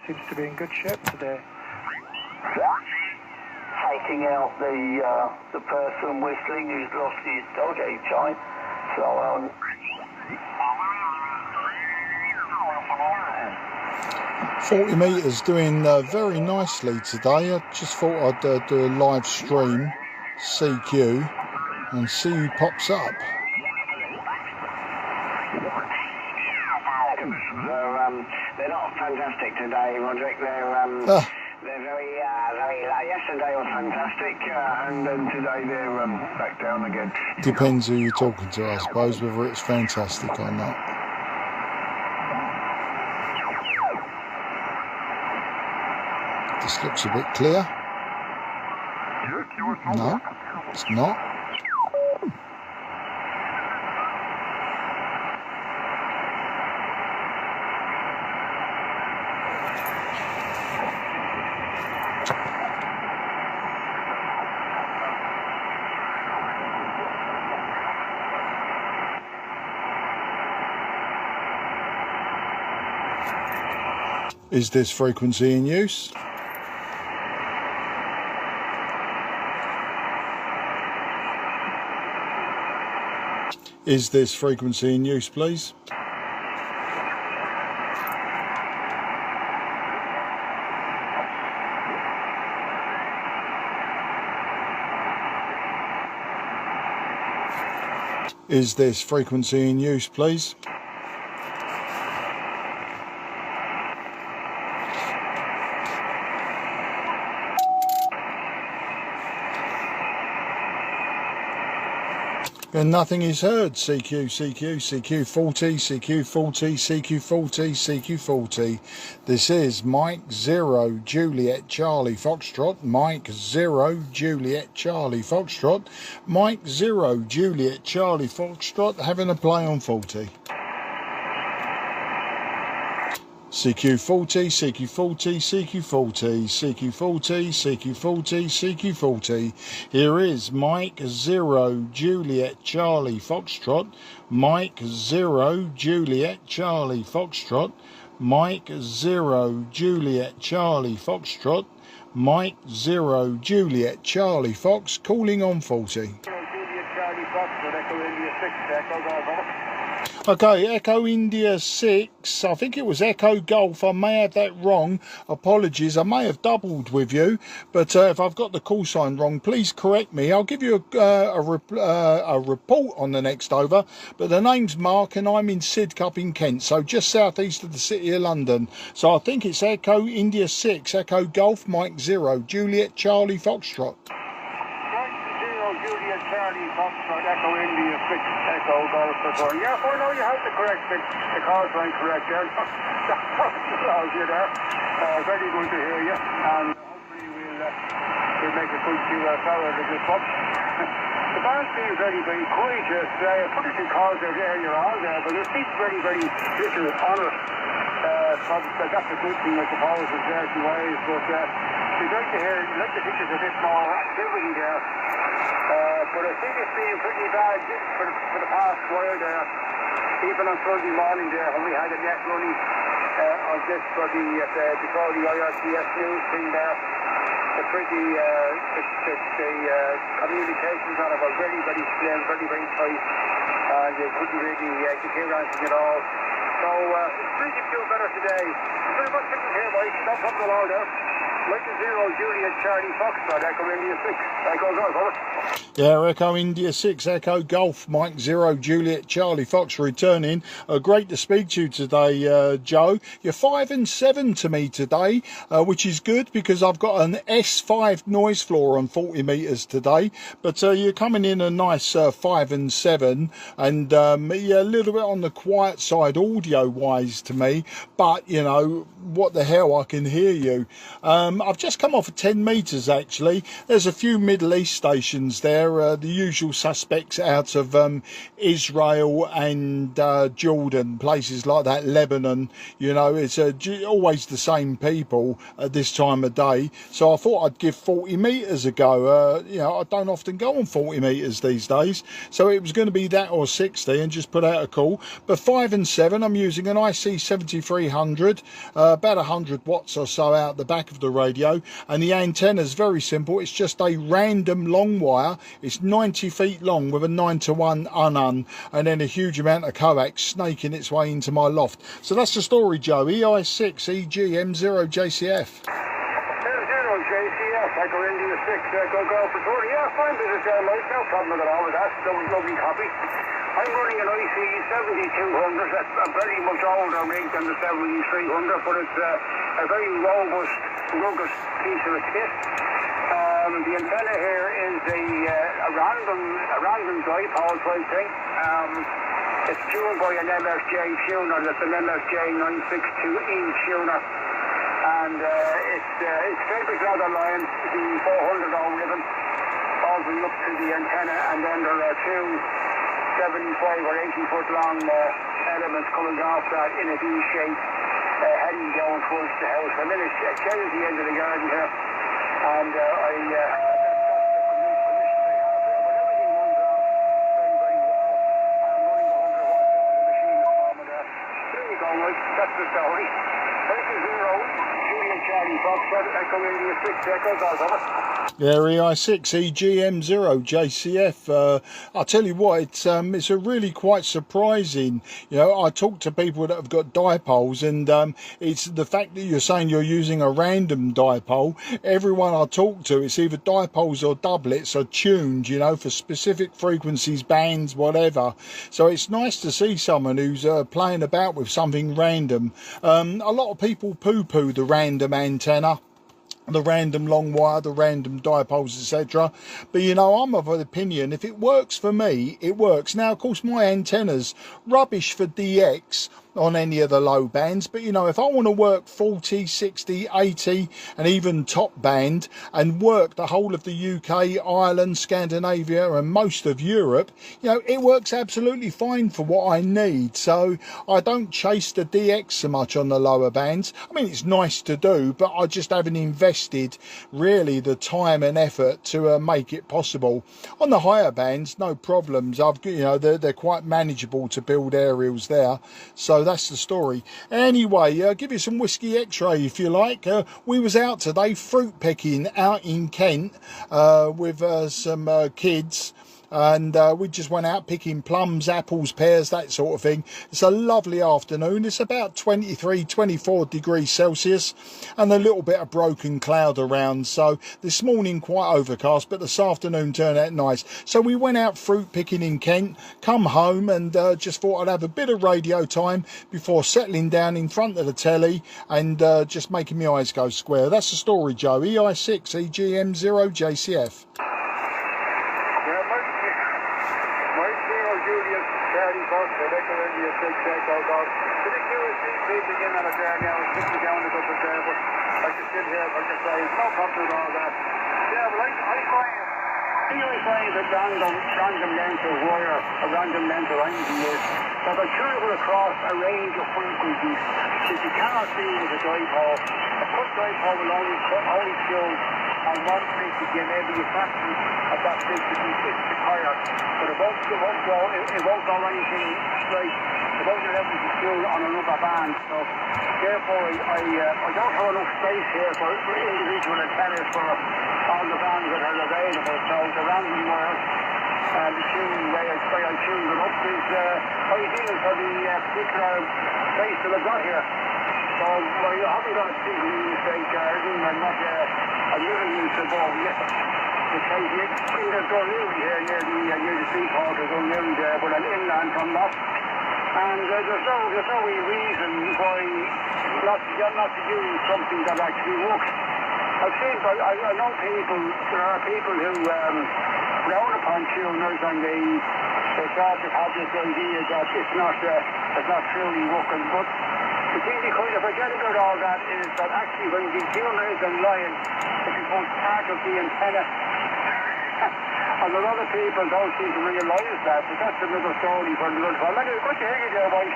Seems to be in good shape today. Taking out the person whistling who's lost his dog each time. So 40 metres doing very nicely today. I just thought I'd do a live stream CQ and see who pops up. They're not fantastic today, Roderick. They're very yesterday was fantastic, and then today they're back down again. Depends who you're talking to, I suppose, whether it's fantastic or not. This looks a bit clear. No, it's not. Is this frequency in use? Is this frequency in use, please? Is this frequency in use, please? And nothing is heard. CQ, CQ, CQ40, CQ40, CQ40, CQ40. This is Mike 0 Juliet Charlie Foxtrot, Mike 0 Juliet Charlie Foxtrot, Mike 0 Juliet Charlie Foxtrot, having a play on 40. CQ40, CQ40, CQ40, CQ40, CQ40, CQ40. Here is Mike 0 Juliet Charlie Foxtrot, Mike 0 Juliet Charlie Foxtrot, Mike 0 Juliet Charlie Foxtrot, Mike 0 Juliet Charlie Fox, calling on 40. Okay, Echo India 6, I think it was Echo Golf, I may have that wrong, apologies, I may have doubled with you, but if I've got the call sign wrong, please correct me. I'll give you a report on the next over, but the name's Mark and I'm in Sidcup in Kent, so just south east of the City of London. So I think it's Echo India 6, Echo Golf, Mike 0, Juliet Charlie Foxtrot. Juliet Charlie Foxtrot, Echo India 6, Echo Golf Return. Yeah, for now you have the correct thing, the call sign correct there. That allows you there. Very good to hear you, and hopefully we'll make a good few hours of this one. The band seems very, very quiet yesterday. I put it in calls there earlier on there, but there seems very, very little on it. That's a good thing, I suppose, in certain ways, but we'd like to hear, like to think there's a bit more activity there. But I think it's been pretty bad for the past while there, even on Sunday morning there when we had a net running on this for before the IRTS news thing there. The communications on it were very, very slim, very, very tight, and you couldn't really hear anything at all. So it's pretty feel better today. Very much sitting here, boys. No problem at all there. Mike 0 Juliet Charlie Foxtrot, Echo India 6, Echo Golf, over. Yeah, Echo India 6, Echo Golf, Mike 0 Juliet Charlie Fox returning. Great to speak to you today, Joe. You're 5 and 7 to me today, which is good because I've got an S5 noise floor on 40 metres today. But you're coming in a nice 5 and 7, and yeah, a little bit on the quiet side audio-wise to me. But, you know, what the hell, I can hear you. I've just come off of 10 metres actually. There's a few Middle East stations there, the usual suspects out of Israel and Jordan, places like that, Lebanon. You know, it's always the same people at this time of day. So I thought I'd give 40 metres a go. You know, I don't often go on 40 metres these days. So it was going to be that or 60 and just put out a call. But 5 and 7, I'm using an IC-7300, about 100 watts or so out the back of the radio, and the antenna is very simple. It's just a random long wire. It's 90 feet long with a 9-to-1 un, and then a huge amount of coax snaking its way into my loft. So that's the story, Joe. EI6 EGM0JCF. JCF, Echo India 6, Echo Golf for 40. Yeah, fine business there, mate. No problem at all with that. Lovely copy. I'm running an IC-7200. That's a very much older rig than the 7300, but it's a very robust, rugged piece of kit. The antenna here is a random dipole type thing. It's tuned by an MFJ tuner. That's an MFJ 962E tuner. And it's fabric ladder line, the 400 ohm ribbon, all the way up to the antenna, and then there are two 75 or 80 foot long elements coming off that in a V shape, heading down towards the house. I'm in a shed at the end of the garden here, and that's the commission I have here. But everything runs off very, very well. I'm running the 100 watt out of the machine at the moment there. There you go, Mike. That's the story. 20 Julian Charlie Foxtrot, Echo India 6, Echo Golf, over. Yeah, EI6 EGM0JCF. I'll tell you what, it's a really quite surprising. You know, I talk to people that have got dipoles, and it's the fact that you're saying you're using a random dipole. Everyone I talk to, it's either dipoles or doublets are tuned, you know, for specific frequencies, bands, whatever. So it's nice to see someone who's playing about with something random. A lot of people poo-poo the random antenna, the random long wire, the random dipoles, etc. But you know, I'm of the opinion, if it works for me, it works. Now, of course, my antenna's rubbish for DX on any of the low bands, but you know, if I want to work 40, 60, 80 and even top band and work the whole of the UK, Ireland, Scandinavia and most of Europe, you know, it works absolutely fine for what I need. So I don't chase the DX so much on the lower bands. I mean, it's nice to do, but I just haven't invested really the time and effort to make it possible. On the higher bands, no problems. You know, they're quite manageable to build aerials there. So that's the story. Anyway, give you some whiskey x-ray if you like. We was out today fruit picking out in Kent with some kids, and we just went out picking plums, apples, pears, that sort of thing. It's a lovely afternoon. It's about 23, 24 degrees Celsius and a little bit of broken cloud around. So this morning quite overcast, but this afternoon turned out nice. So we went out fruit picking in Kent, come home and just thought I'd have a bit of radio time before settling down in front of the telly and just making my eyes go square. That's the story, Joe. EI6 EGM0JCF. Random length of wire, a random length of energy is that are tunable across a range of frequencies that you cannot see with a dipole. A cut dipole will only tune on one frequency, and maybe a fraction of that frequency is the higher. But it won't go anything straight. It won't allow you to tune on another band. So therefore I don't have enough space here for individual antennas for all the bands that are available. So the random wires, the tuning way I tune them up is ideal for the particular space that I've got here. So I haven't got a single unit garden. I'm not a living use above yet. There's Dunleary here near the seaport. There's Dunleary there, but I'm inland from that. And there's no reason why not to use something that actually works. I know there are people who frown upon tuners, and they sort of have this idea that it's not truly working. But the thing you kind of forget about all that is that actually when the tuner is on line, it becomes part of the antenna. And a lot of people don't seem to realise that, but that's another story for another time. Anyway, good to hear you there, boys.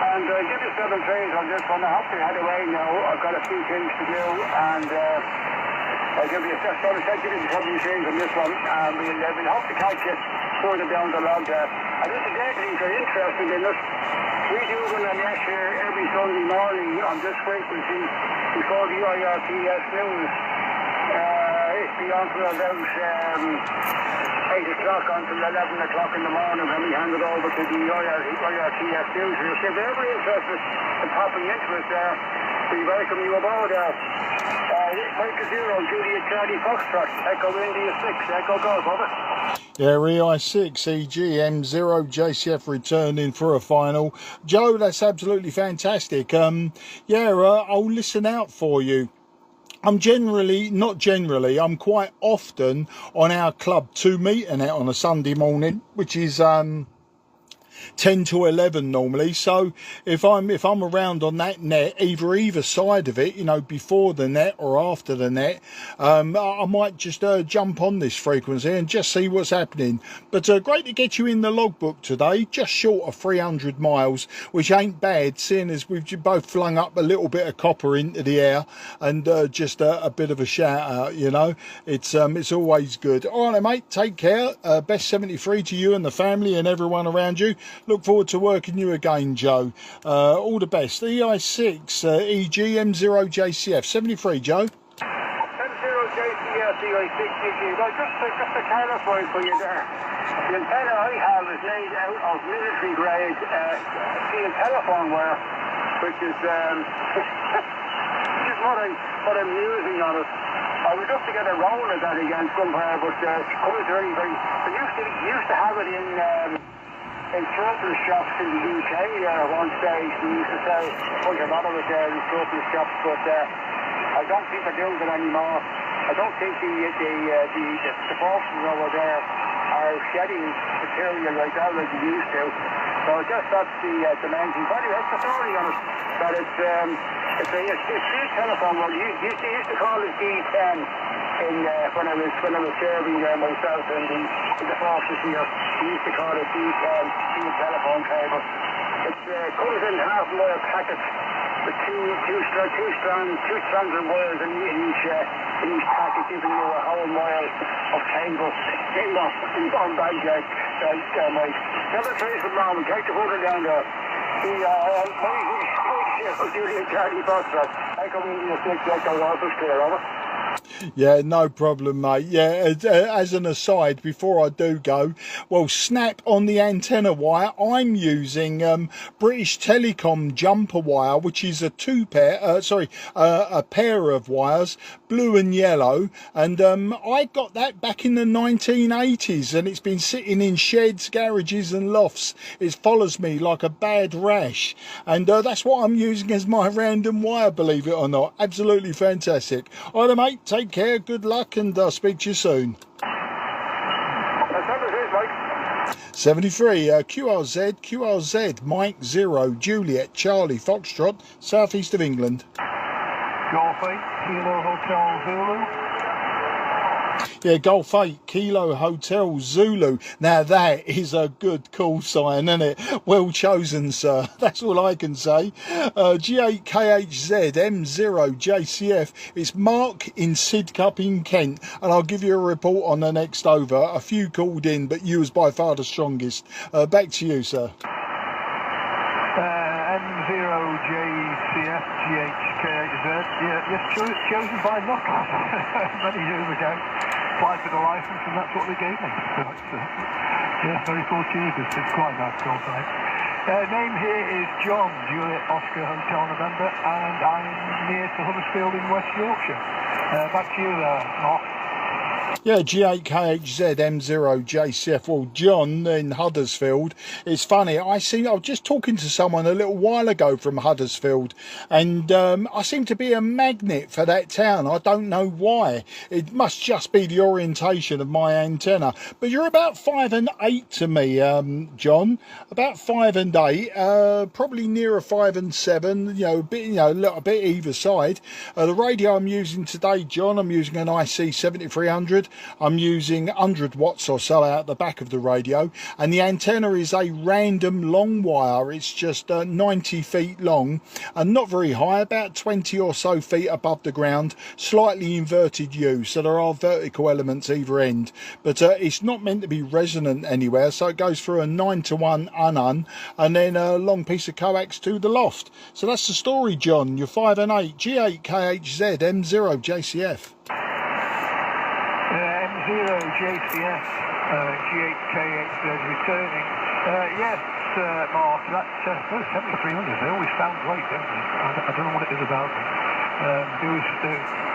And give you 7 trays on this one. I have to head away now. I've got a few things to do, and I'll give you just sort of take you into 7 trays on this one. And we'll hope to catch you further down the log there. And this is things are interesting in this. We do run a net here every Sunday morning on this frequency before the IRTS news. It's beyond for about 8 o'clock until 11 o'clock in the morning when we hand it over to the IRTS news. If you're very interested in popping into us there, we welcome you aboard there. Mike 0, Juliet Charlie Foxtrot, Echo India 6, Echo Golf, over. Yeah, EI6, EGM0, JCF returning for a final. Joe, that's absolutely fantastic. I'll listen out for you. I'm I'm quite often on our Club 2 meeting out on a Sunday morning, which is 10 to 11 normally. So if I'm around on that net, either side of it, you know, before the net or after the net, I might just jump on this frequency and just see what's happening. But great to get you in the logbook today, just short of 300 miles, which ain't bad, seeing as we've both flung up a little bit of copper into the air and just a bit of a shout out, you know. It's always good. All right, mate, take care. Best 73 to you and the family and everyone around you. Look forward to working you again, Joe. All the best. EI6, EGM0 JCF. 73, Joe. 70 JCF, EI6, EG. Well, just to clarify for you there, the antenna I have is made out of military grade steel telephone wire, which is what I'm using on it. I would love to get a roll of that again somewhere, but it's coming very, very... I used to have it in surplus shops in the UK at one stage. We used to sell quite a lot of it there in surplus shops, but I don't think they're doing it anymore. I don't think the forces over there are shedding material like that like they used to. So I guess that's the main thing. But anyway, that's the story on it. That it's steel telephone. Well, you used to call it D10 when I was serving there myself in the forces here. We used to call it D10 steel telephone cable. It comes in half-mile packets with two strands of wires in each packet, giving you a whole mile of cable in one bag, Mike. Never trace from Norman. Take the water down there. Juliet Charlie Foxtrot. Echo India 6, Echo Golf is clear, over. Yeah, no problem, mate. Yeah, as an aside, before I do go, well, snap on the antenna wire. I'm using British Telecom jumper wire, which is a pair of wires, blue and yellow. And I got that back in the 1980s, and it's been sitting in sheds, garages and lofts. It follows me like a bad rash. And that's what I'm using as my random wire, believe it or not. Absolutely fantastic. All right, mate. Take care, good luck, and I'll speak to you soon. 73, QRZ, Mike 0, Juliet, Charlie, Foxtrot, southeast of England. Golf 8, Kilo Hotel Zulu. Yeah, Golf 8, Kilo Hotel Zulu. Now that is a good call sign, isn't it? Well chosen, sir. That's all I can say. G8KHZ M0 JCF. It's Mark in Sidcup in Kent, and I'll give you a report on the next over. A few called in, but you was by far the strongest. Back to you, sir. M0 JCF GHKHZ. Yeah, yes, chosen by Knockout many years ago. Applied for the licence, and that's what they gave me. So it's, very fortunate. It's quite a nice call sign. Name here is John, Juliet Oscar Hotel November, and I'm near to Huddersfield in West Yorkshire. Back to you there, Mark. Yeah, G8KHZ M0JCF. Well, John in Huddersfield. It's funny. I was just talking to someone a little while ago from Huddersfield, and I seem to be a magnet for that town. I don't know why. It must just be the orientation of my antenna. But you're about 5 and 8 to me, John. About 5 and 8. Probably nearer 5 and 7. You know, a bit, a little bit either side. The radio I'm using today, John, I'm using an IC-7300. I'm using 100 watts or so out the back of the radio, and the antenna is a random long wire. It's just 90 feet long and not very high, about 20 or so feet above the ground, slightly inverted U, so there are vertical elements either end, but it's not meant to be resonant anywhere, so it goes through a 9-to-1 unun and then a long piece of coax to the loft. So that's the story, John. You're 5 and 8, G8KHZ M0JCF. M0JCF, G8KHZ returning. Yes, Mark, that's 7300. They always sound great, don't they? I don't know what it is about them.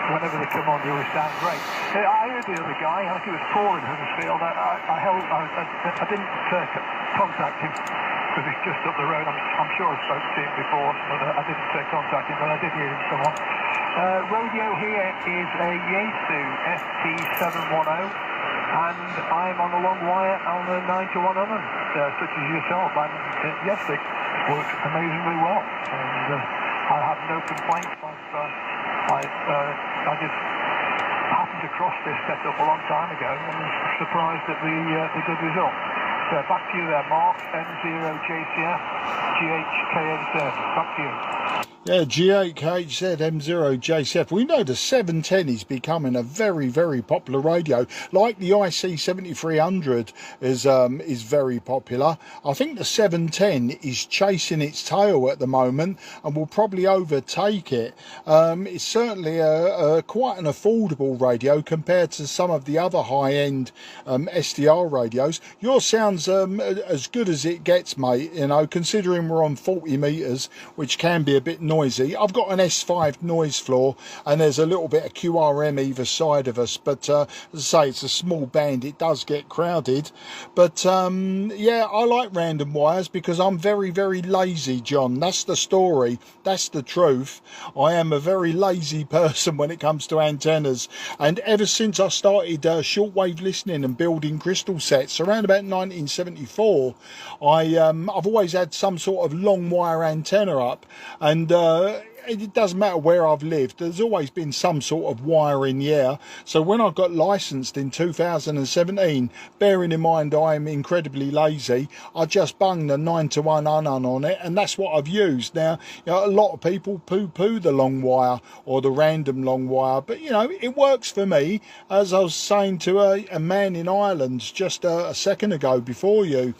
Whenever they come on, they always sound great. I heard the other guy, I think it was Paul in Huddersfield. I didn't contact him because he's just up the road. I'm sure I spoke to him before, but I didn't contact him, but I did hear him come on. Radio here is a Yaesu ST710, and I'm on a long wire on a 9-to-1 oven, such as yourself, and yes, it works amazingly well, and I have no complaints. I just happened across this setup a long time ago and was surprised at the good result. So back to you there, Mark, M0JCF, GHKNZ, back to you. Yeah, G8KHZ M0JCF. We know the 710 is becoming a very, very popular radio. Like the IC-7300 is very popular. I think the 710 is chasing its tail at the moment and will probably overtake it. It's certainly quite an affordable radio compared to some of the other high-end SDR radios. Yours sounds as good as it gets, mate, you know, considering we're on 40 metres, which can be a bit noisy. I've got an S5 noise floor and there's a little bit of QRM either side of us, but as I say, it's a small band, it does get crowded. But yeah, I like random wires because I'm very, very lazy, John. That's the story, that's the truth. I am a very lazy person when it comes to antennas, and ever since I started shortwave listening and building crystal sets around about 1974, I've always had some sort of long wire antenna up, and it doesn't matter where I've lived, there's always been some sort of wire in the air. So when I got licensed in 2017, bearing in mind I'm incredibly lazy, I just bunged a 9-to-1 unun on it, and that's what I've used. Now, you know, a lot of people poo-poo the long wire or the random long wire, but you know, it works for me. As I was saying to a man in Ireland just a second ago before you,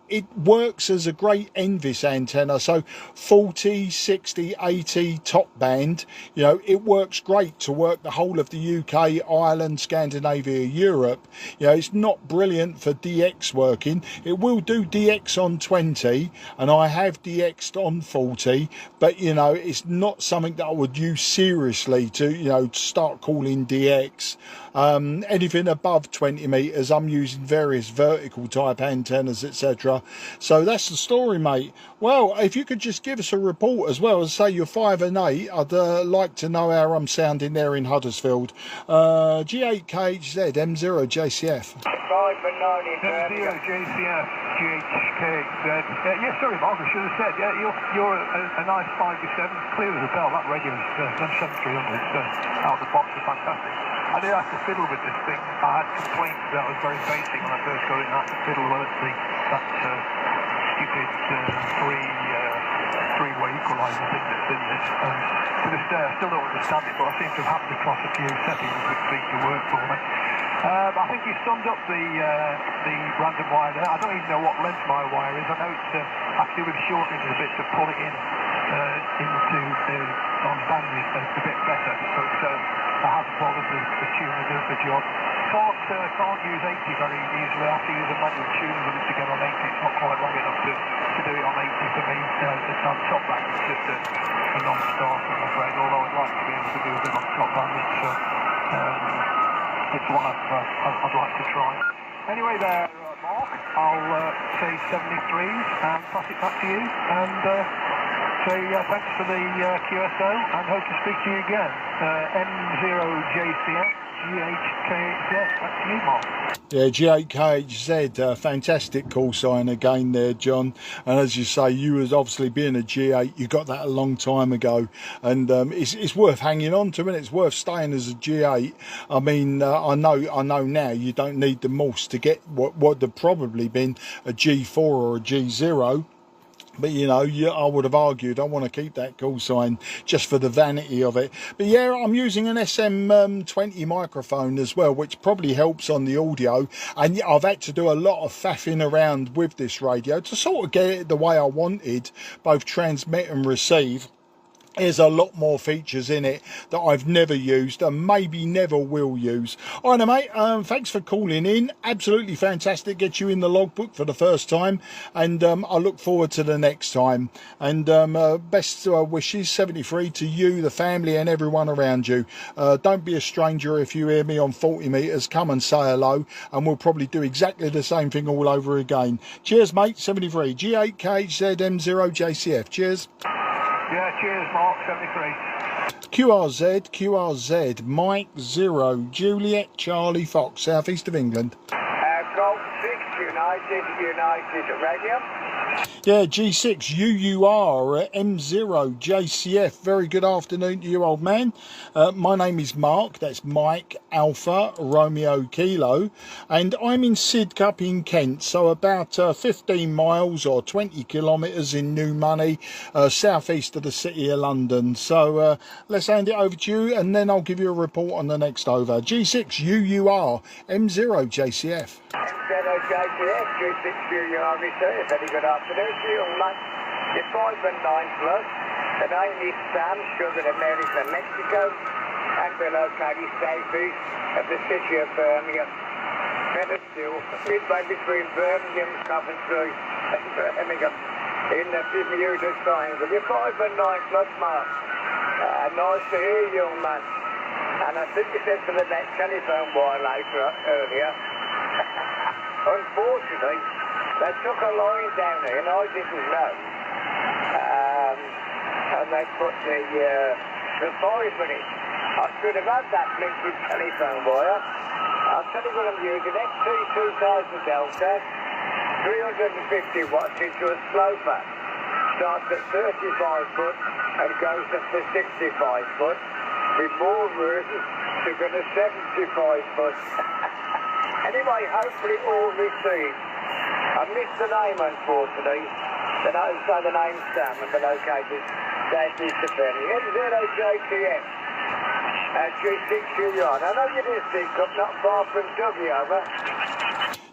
it works as a great NVIS antenna, so 40, 60, 80 top band, you know, it works great to work the whole of the UK, Ireland, Scandinavia, Europe. You know, it's not brilliant for DX working. It will do DX on 20, and I have DX'd on 40, but you know, it's not something that I would use seriously to, you know, start calling DX. Anything above 20 metres, I'm using various vertical type antennas, etc. So that's the story, mate. Well, if you could just give us a report as well, as say you're 5 and 8, I'd like to know how I'm sounding there in Huddersfield. G8KHZ M0JCF. 5 and 9 in M0JCF, GHKZ. Yeah, sorry, Mark, I should have said. Yeah, you're a nice 5-7, clear as a bell. That radio is M7300. Out of the box is fantastic. I did have to fiddle with this thing. I had complaints that it was very basic when I first got it, and I had to fiddle with that stupid three-way equaliser thing that's in this. To this day, I still don't understand it, but I seem to have happened across a few settings which seem to work for me. I think you summed up the random wire there. I don't even know what length my wire is. I know it's actually with shortening it a bit to pull it into on bandwidth a bit better, but I haven't bothered the tuner does the job. Can't use 80 very easily. I have to use a manual tuner with it to get on 80. It's not quite long enough to do it on 80 for me. It's on top back. It's just a non-starter, I'm afraid, although I'd like to be able to do a bit on top end. It's one I'd like to try. Anyway there, Mark, I'll say 73s and pass it back to you, and say thanks for the QSO, and hope to speak to you again. M0JCF, GHKZ, back to you, Mark. Yeah, G8KHZ, fantastic call sign again there, John. And as you say, you was obviously being a G8, you got that a long time ago, and it's worth hanging on to, and it's worth staying as a G8. I mean, I know now you don't need the Morse to get what would have probably been a G4 or a G0. But, you know, I would have argued I want to keep that call sign just for the vanity of it. But, yeah, I'm using an SM20 microphone as well, which probably helps on the audio. And I've had to do a lot of faffing around with this radio to sort of get it the way I wanted, both transmit and receive. There's a lot more features in it that I've never used and maybe never will use. All right, mate, thanks for calling in. Absolutely fantastic. Get you in the logbook for the first time. And I look forward to the next time. And best wishes, 73, to you, the family and everyone around you. Don't be a stranger if you hear me on 40 metres. Come and say hello. And we'll probably do exactly the same thing all over again. Cheers, mate, 73. G8KHZ M0JCF. Cheers. Yeah, cheers, Mark, 73. QRZ, Mike 0, Juliet, Charlie Fox, southeast of England. Golf 6, United Radio. Yeah, G6, UUR, M0, JCF. Very good afternoon to you, old man. My name is Mark, that's Mike Alpha Romeo Kilo, and I'm in Sidcup in Kent, so about 15 miles or 20 kilometres in New Money, southeast of the city of London. So let's hand it over to you, and then I'll give you a report on the next over. G6, UUR, M0, JCF. JCF, G6 UUR, very good afternoon to you, young man. You're 5 and 9 plus. The name is Sam, Sugar America, Mexico, and we're located southeast of the city of Birmingham. Better still, midway between Birmingham, Coventry, and Birmingham, in the Bermuda Triangle. You're 5 and 9 plus, Mark. Nice to hear you, young man. And I think you said for the next telephone wire later earlier. Unfortunately, they took a line down here, and I didn't know. And they put the 5 minutes. I should have had that blinking telephone wire. I'll tell you what I'm using. XT2000 Delta, 350 watts into a slow pack. Starts at 35 foot and goes up to 65 foot. With more room to go to 75 foot. Anyway, hopefully all received. I missed the name, unfortunately. The name's Sam, and the located southeast of Birmingham. M0JTF, G6 UR. I know you did think up not far from Dougie, over.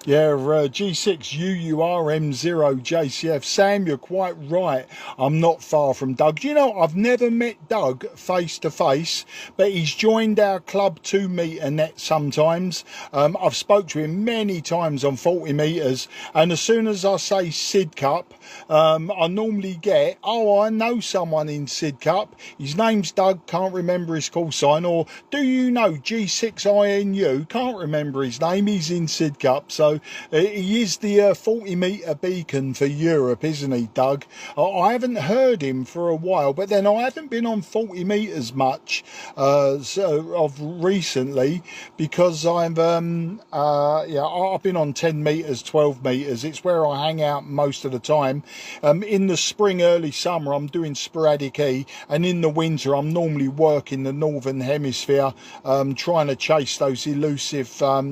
Yeah, G6 UUR M0 JCF. Sam, you're quite right. I'm not far from Doug. You know, I've never met Doug face to face, but he's joined our Club 2 meter net sometimes. I've spoke to him many times on 40 metres, and as soon as I say Sidcup, I normally get, oh, I know someone in Sidcup. His name's Doug, can't remember his call sign. Or, do you know G6INU? Can't remember his name, he's in Sidcup. So he is the 40 metre beacon for Europe, isn't he, Doug? I haven't heard him for a while, but then I haven't been on 40 metres much of recently, because I've been on 10 metres, 12 metres. It's where I hang out most of the time. In the spring, early summer, I'm doing sporadic E, and in the winter, I'm normally working the Northern Hemisphere, trying to chase those elusive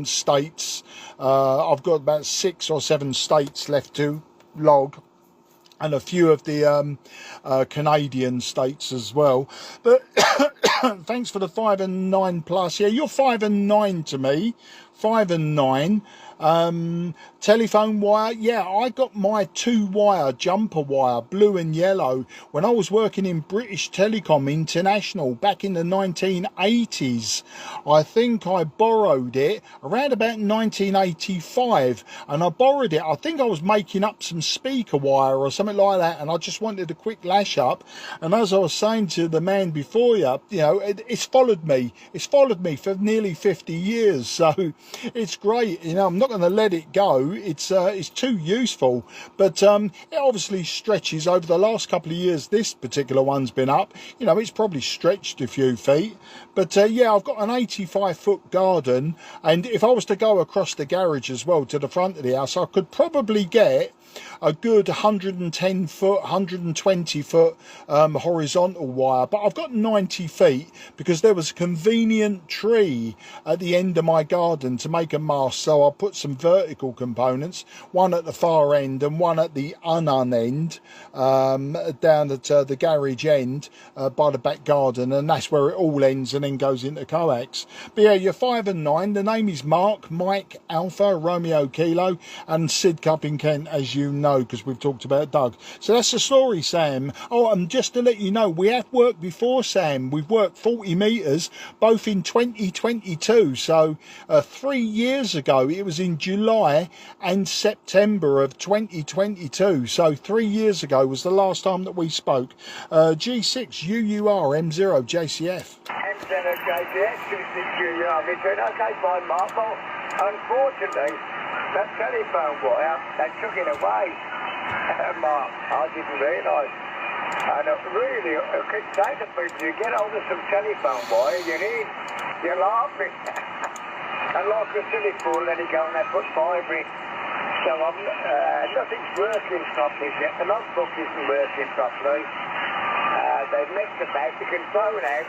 states. I've got about 6 or 7 states left to log, and a few of the Canadian states as well. But thanks for the 5 and 9 plus. Yeah, you're 5 and 9 to me. 5 and 9. Telephone wire, yeah, I got my 2-wire jumper wire, blue and yellow, when I was working in British Telecom International back in the 1980s. I think I borrowed it around about 1985, and I borrowed it. I think I was making up some speaker wire or something like that, and I just wanted a quick lash up. And as I was saying to the man before you, it's followed me. It's followed me for nearly 50 years, so it's great. I'm not going to let it go. It's too useful, but it obviously stretches over the last couple of years. This particular one's been up. It's probably stretched a few feet, but yeah, I've got an 85-foot garden, and if I was to go across the garage as well to the front of the house, I could probably get a good 110 foot, 120 foot horizontal wire, but I've got 90 feet because there was a convenient tree at the end of my garden to make a mast, so I put some vertical components, one at the far end and one at the un end, down at the garage end by the back garden, and that's where it all ends and then goes into coax. But yeah, you're 5 and 9. The name is Mark, Mike, Alpha, Romeo, Kilo, and Sid Cup in Kent, as you know, because we've talked about Doug. So that's the story, Sam. Oh, and just to let you know, we have worked before, Sam. We've worked 40 metres, both in 2022. So 3 years ago, it was in July and September of 2022. So 3 years ago was the last time that we spoke. G6 UUR M0 JCF. M0 JCF, G6 UUR. Okay, fine, Mark. Well, unfortunately, that telephone wire, they took it away. Mark, I didn't realise. And really, I could say to people, you get hold of some telephone wire, you're laughing. And like a silly fool, let it go and they put fibre in. So nothing's working properly yet. The logbook isn't working properly. They've messed about. You can phone out,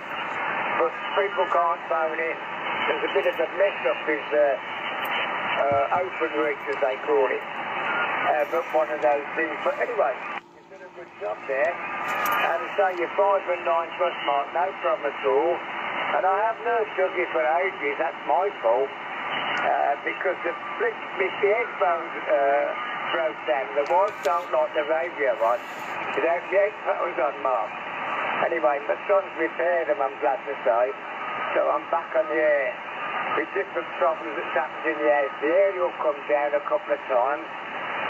but people can't phone in. There's a bit of a mess up with open reach, as they call it. But one of those things. But anyway, you've done a good job there. And so you're 5 and 9 plus, Mark, no problem at all. And I have nursed Dougie for ages. That's my fault. Because the headphones broke down. The wife don't like the radio on. Without the headphones on, Mark. Anyway, my son's repaired them, I'm glad to say. So I'm back on the air. With different problems that's happened in the house. The aerial come down a couple of times.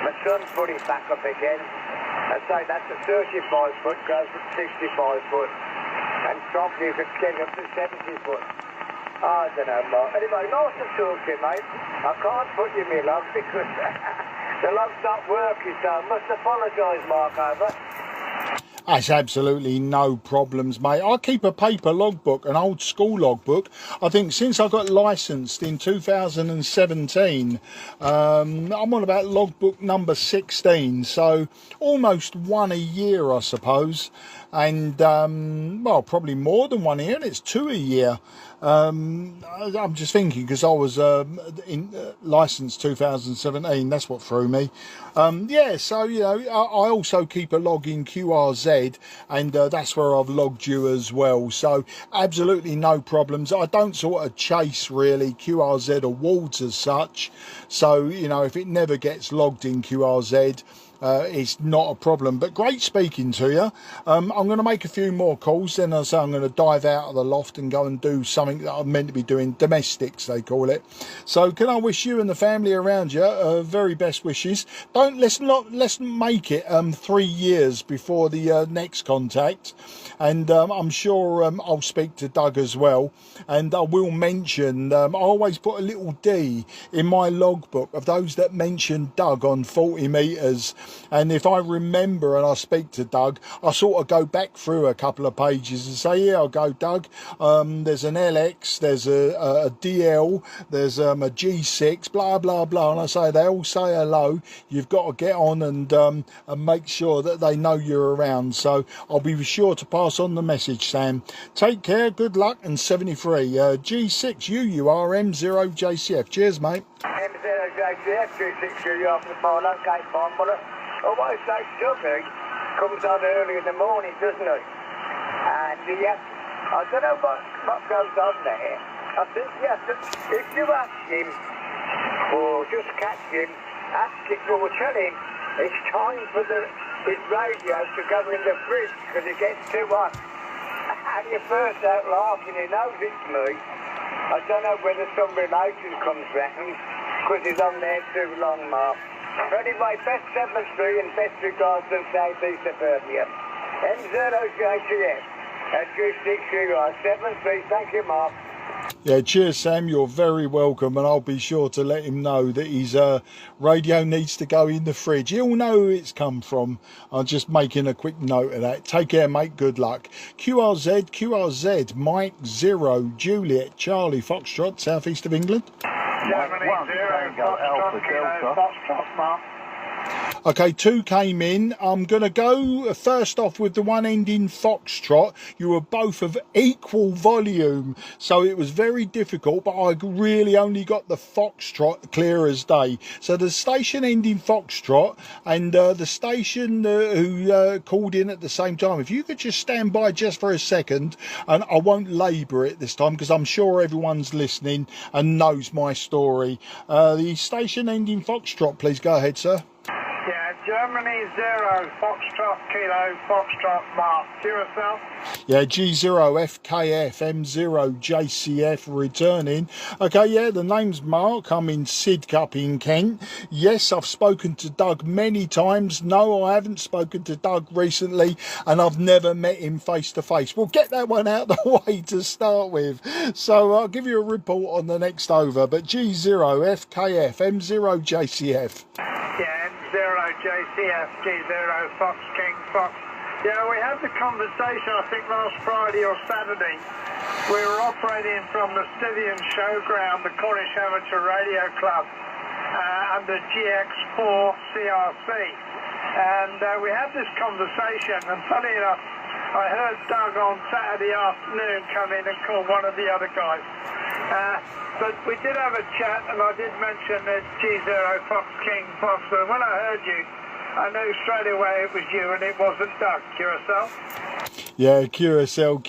My son's put it back up again. I say that's a 35 foot, goes to 65 foot. And probably you could get up to 70 foot. I don't know, Mark. Anyway, nice to talk to you, mate. I can't put you in my log because the log's not working, so I must apologise, Mark, over. That's absolutely no problems, mate. I keep a paper logbook, an old school logbook. I think since I got licensed in 2017, I'm on about logbook number 16, so almost one a year, I suppose. And, well, probably more than 1 year, and it's 2 a year. I'm just thinking because I was licensed 2017, that's what threw me. Yeah, so, I also keep a log in QRZ, and that's where I've logged you as well. So absolutely no problems. I don't sort of chase really QRZ awards as such. So, if it never gets logged in QRZ, it's not a problem. But great speaking to you. I'm going to make a few more calls, then I say I'm going to dive out of the loft and go and do something that I'm meant to be doing, domestics they call it. So can I wish you and the family around you very best wishes. Let's make it 3 years before the next contact, and I'm sure I'll speak to Doug as well, and I will mention I always put a little D in my logbook of those that mention Doug on 40 metres. And if I remember and I speak to Doug, I sort of go back through a couple of pages and say, yeah, I'll go, Doug. There's an LX, there's a DL, there's a G6, blah, blah, blah. And I say, they all say hello. You've got to get on and make sure that they know you're around. So I'll be sure to pass on the message, Sam. Take care, good luck, and 73. G6 UUR M0 JCF. Cheers, mate. M0 JCF, G6 UUR from the phone. Okay, fine, brother. Always say Dougie comes on early in the morning, doesn't he? And I don't know what goes on there. I think if you ask him or just catch him, ask him, or tell him it's time for his radio to go in the fridge because it gets too hot. And you burst out laughing, he knows it's me. I don't know whether some relation comes round because he's on there too long, Mark. Anyway, best 7-3 and best regards from South East Suburbia. M0JTF at 260 Thank you, Mark. Yeah, cheers, Sam. You're very welcome, and I'll be sure to let him know that his radio needs to go in the fridge. He'll know who it's come from. I'm just making a quick note of that. Take care, mate. Good luck. QRZ, Mike 0, Juliet, Charlie, Foxtrot, southeast of England. Germany 0, Foxtrot, Kilo, Foxtrot, Mark. Okay, 2 came in. I'm going to go first off with the one ending Foxtrot. You were both of equal volume, so it was very difficult, but I really only got the Foxtrot clear as day. So the station ending Foxtrot and the station who called in at the same time, if you could just stand by just for a second, and I won't labour it this time because I'm sure everyone's listening and knows my story. The station ending Foxtrot, please go ahead, sir. Yeah, Germany 0, Foxtrot, Kilo, Foxtrot, Mark. Yourself? Yeah, G0, FKF, M0, JCF returning. Okay, yeah, the name's Mark. I'm in Sidcup in Kent. Yes, I've spoken to Doug many times. No, I haven't spoken to Doug recently, and I've never met him face to face. We'll get that one out of the way to start with. So I'll give you a report on the next over. But G0, FKF, M0, JCF. Yeah, M0, JCF, G0, Fox, King, Fox. Yeah, we had the conversation, I think, last Friday or Saturday. We were operating from the Scythian Showground, the Cornish Amateur Radio Club, under GX4 CRC. And we had this conversation, and funny enough, I heard Doug on Saturday afternoon come in and call one of the other guys. But we did have a chat, and I did mention that G0 Fox King Fox, and when I heard you, I knew straight away it was you and it wasn't Doug. Curacao? Yeah, Curacao.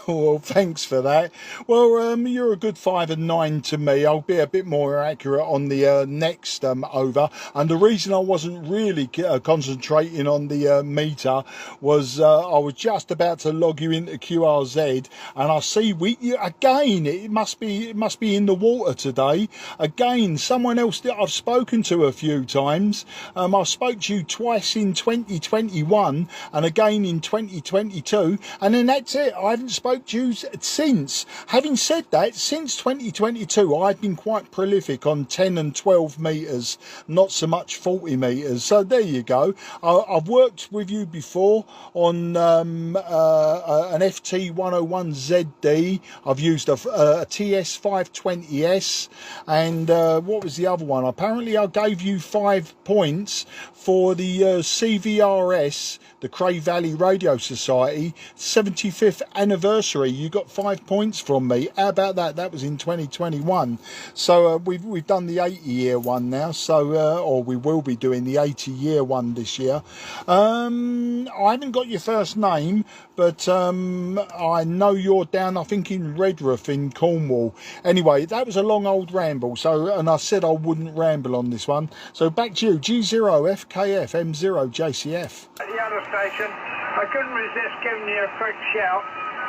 Well, thanks for that. Well, you're a good 5 and 9 to me. I'll be a bit more accurate on the next over. And the reason I wasn't really concentrating on the meter was I was just about to log you into QRZ, and I see again. It must be in the water today. Again, someone else that I've spoken to a few times. I spoke to you twice in 2021 and again in 2022, and then that's it. I haven't spoke to you since. Having said that, since 2022 I've been quite prolific on 10 and 12 metres, not so much 40 metres. So there you go. I've worked with you before on an FT101ZD. I've used a TS520S, and what was the other one? Apparently I gave you 5 points for the CVRS, the Cray Valley Radio Society 75th anniversary. You got 5 points from me. How about that? That was in 2021. So we've done the 80-year one now. So or we will be doing the 80-year one this year. I haven't got your first name, but I know you're down, I think, in Redruth in Cornwall. Anyway, that was a long old ramble. So, and I said I wouldn't ramble on this one. So back to you, G0, FKF, M0, JCF. At the other station, I couldn't resist giving you a quick shout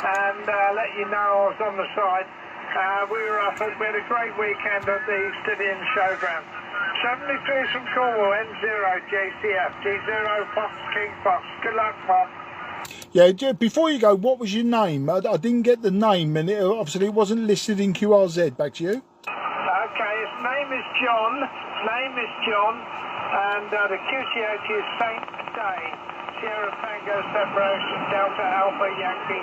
and let you know I was on the side. We had a great weekend at the Scythian Showground. 73 from Cornwall, M0, JCF, G0, Fox, King Fox. Good luck, Bob. Yeah, before you go, what was your name? I didn't get the name, and obviously it wasn't listed in QRZ. Back to you. Okay, his name is John. And the QTH is Saint Day, Sierra Tango Separation, Delta Alpha Yankee, 2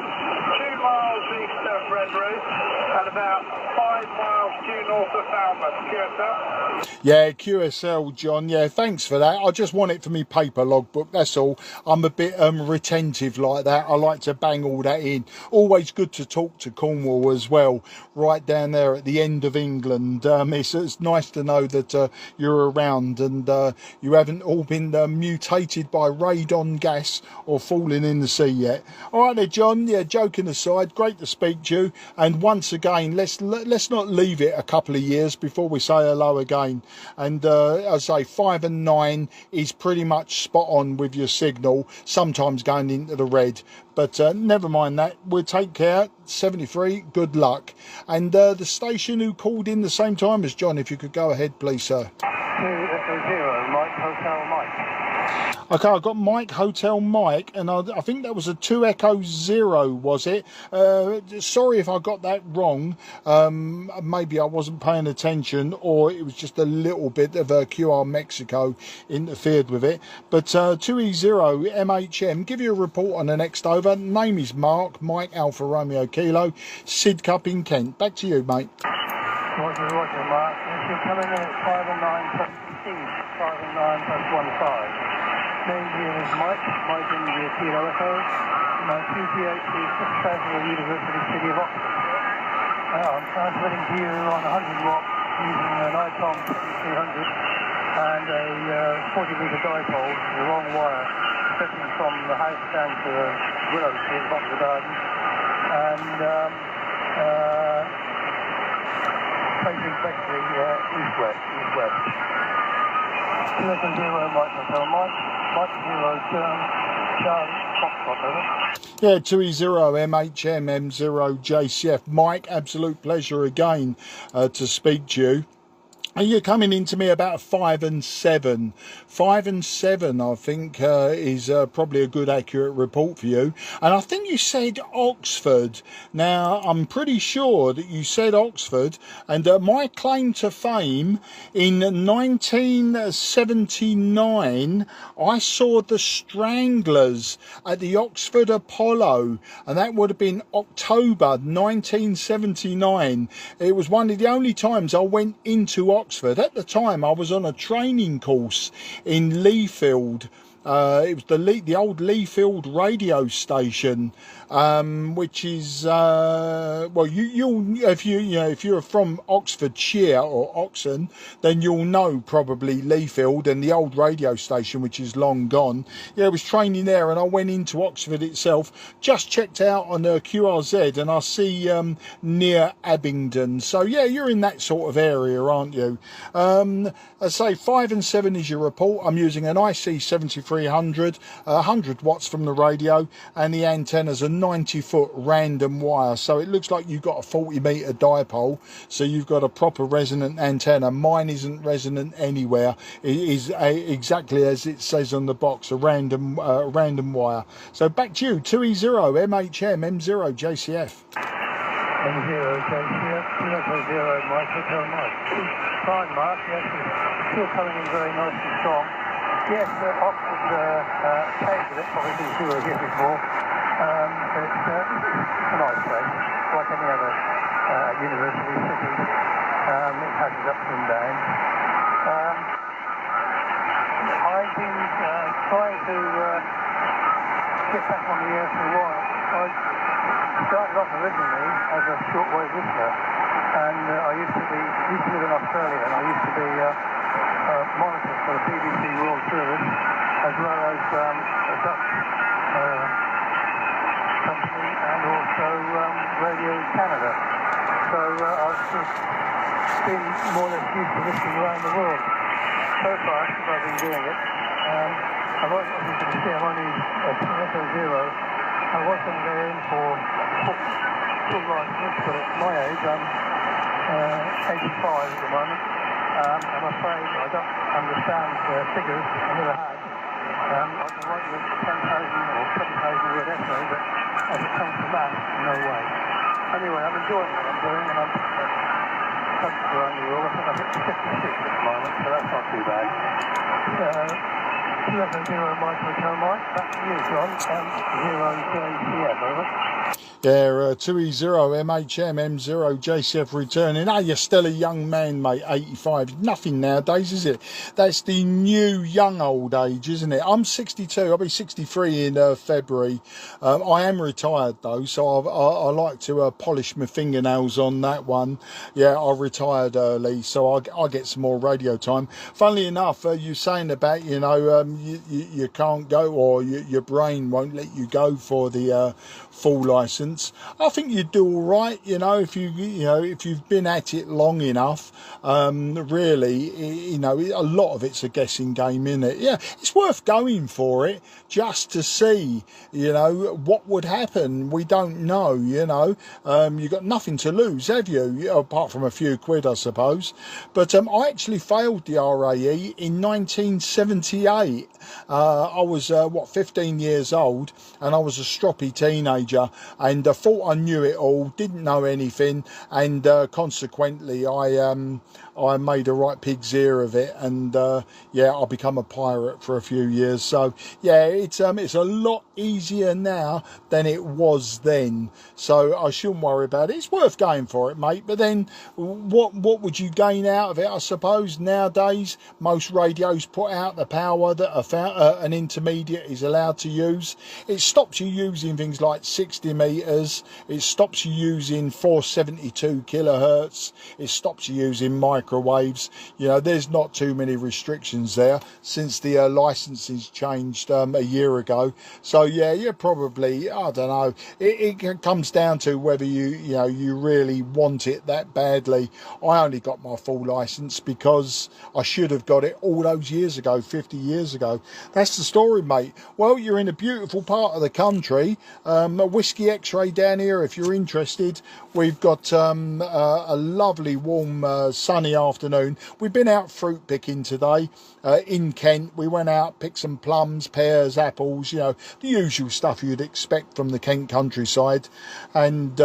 miles east of Redruth and about 5 miles due north of Falmouth. QSL? Yeah, QSL, John. Yeah, thanks for that. I just want it for me paper logbook, that's all. I'm a bit retentive like that. I like to bang all that in. Always good to talk to Cornwall as well, right down there at the end of England. It's nice to know that you're around and you haven't all been mutated by radon gas or falling in the sea yet. All right there, John. Yeah, joking aside, great to speak to you. And once again, let's not leave it a couple of years before we say hello again. And as I say, 5 and 9 is pretty much spot on with your signal, sometimes going into the red. But never mind that. We'll take care. 73, good luck. And the station who called in the same time as John, if you could go ahead, please, sir. 2 Echo 0, Mike Hotel Mike. Okay, I got Mike Hotel Mike, and I think that was a 2 Echo 0, was it? Sorry if I got that wrong. Maybe I wasn't paying attention, or it was just a little bit of QR Mexico interfered with it. But 2E0 MHM, give you a report on the next over. Name is Mark, Mike Alpha Romeo Kilo, Sid Cup in Kent. Back to you, mate. Roger, Mark. You're coming in at 5 and 9 plus 15, 5 and 9 plus 1 5. Name here is Mike India Kilo Echo. My QTH is Federal University City of Oxford. I'm transmitting to you on 100 watt using an ICOM 7300 and a 40 meter dipole, the wrong wire, stretching from the house down to the willow tree at the bottom of the garden. And facing Bexley east-west. 2 Echo 0 Mike Hotel Mike 0 Charlie Foxtrot, over. Yeah, 2E0 MHM M0 JCF. Mike, absolute pleasure again to speak to you. And you're coming into me about 5 and 7. 5 and 7, I think, is probably a good, accurate report for you. And I think you said Oxford. Now, I'm pretty sure that you said Oxford. And my claim to fame, in 1979, I saw the Stranglers at the Oxford Apollo. And that would have been October 1979. It was one of the only times I went into Oxford. At the time, I was on a training course in Leafield. It was the old Leafield radio station, which is well, if you're from Oxfordshire or Oxon, then you'll know probably Leafield and the old radio station, which is long gone. Yeah, I was training there, and I went into Oxford itself. Just checked out on QRZ, and I see near Abingdon. So yeah, you're in that sort of area, aren't you? I say 5 and 7 is your report. I'm using an IC-7300, 100 watts from the radio, and the antenna's a 90-foot random wire. So it looks like you've got a 40-meter dipole, so you've got a proper resonant antenna. Mine isn't resonant anywhere. It is exactly as it says on the box, a random wire. So back to you, 2E0 MHM M0 JCF. M0 JCF, 2 Echo 0 Mike Hotel Mike. Fine, Mark, yes, it's still coming in very nice and strong. Yes, Oxford came with it, obviously we were here before, but it's a nice place, like any other university city. It has its ups and downs. I've been trying to get back on the air for a while. I started off originally as a shortwave listener, and I used to live in Australia, and I used to be monitor for the BBC World Service, as well as a Dutch company, and also Radio Canada. So I've just been more or less used to listening around the world. So far, since I've been doing it, as you can see, I'm only at 2 Echo 0. I was going to go in for full license, but at my age, I'm 85 at the moment. I'm afraid I don't understand figures. I never had. I can write you 10,000 or 20,000 word essay, but as it comes to that, no way. Anyway, I'm enjoying what I'm doing, and I'm countries around the world. I think I'm at 56 at the moment, so that's not too bad. 2 Echo 0 Mike Hotel Mike. Back to you, John. 0 JCF, over. Yeah, 2E0 MHM M0 JCF returning. Ah, you're still a young man, mate. 85. Nothing nowadays, is it? That's the new young old age, isn't it? I'm 62. I'll be 63 in February. I am retired though, so I like to polish my fingernails on that one. Yeah, I retired early, so I get some more radio time. Funnily enough, you saying about, you know, you can't go, or your brain won't let you go for the full license. I think you do all right, you know, if you've been at it long enough. Really, you know, a lot of it's a guessing game, isn't it? Yeah, it's worth going for it just to see, you know, what would happen. We don't know, you know. You've got nothing to lose, have you? Apart from a few quid, I suppose. But I actually failed the RAE in 1978. I was, 15 years old, and I was a stroppy teenager, and thought I knew it all, didn't know anything, and consequently I made a right pig's ear of it, and yeah, I become a pirate for a few years. So yeah, it's a lot easier now than it was then, so I shouldn't worry about it. It's worth going for it, mate. But then what would you gain out of it? I suppose nowadays most radios put out the power that an intermediate is allowed to use. It stops you using things like 60 meters, it stops you using 472 kilohertz, it stops you using microwaves. You know, there's not too many restrictions there since the licenses changed a year ago. So yeah, you're probably, I don't know, it comes down to whether you really want it that badly. I only got my full license because I should have got it all those years ago, 50 years ago. That's the story, mate. Well, you're in a beautiful part of the country. A Whiskey X-Ray down here if you're interested. We've got a lovely warm sunny afternoon. We've been out fruit picking today in Kent. We went out, picked some plums, pears, apples, you know, the usual stuff you'd expect from the Kent countryside, and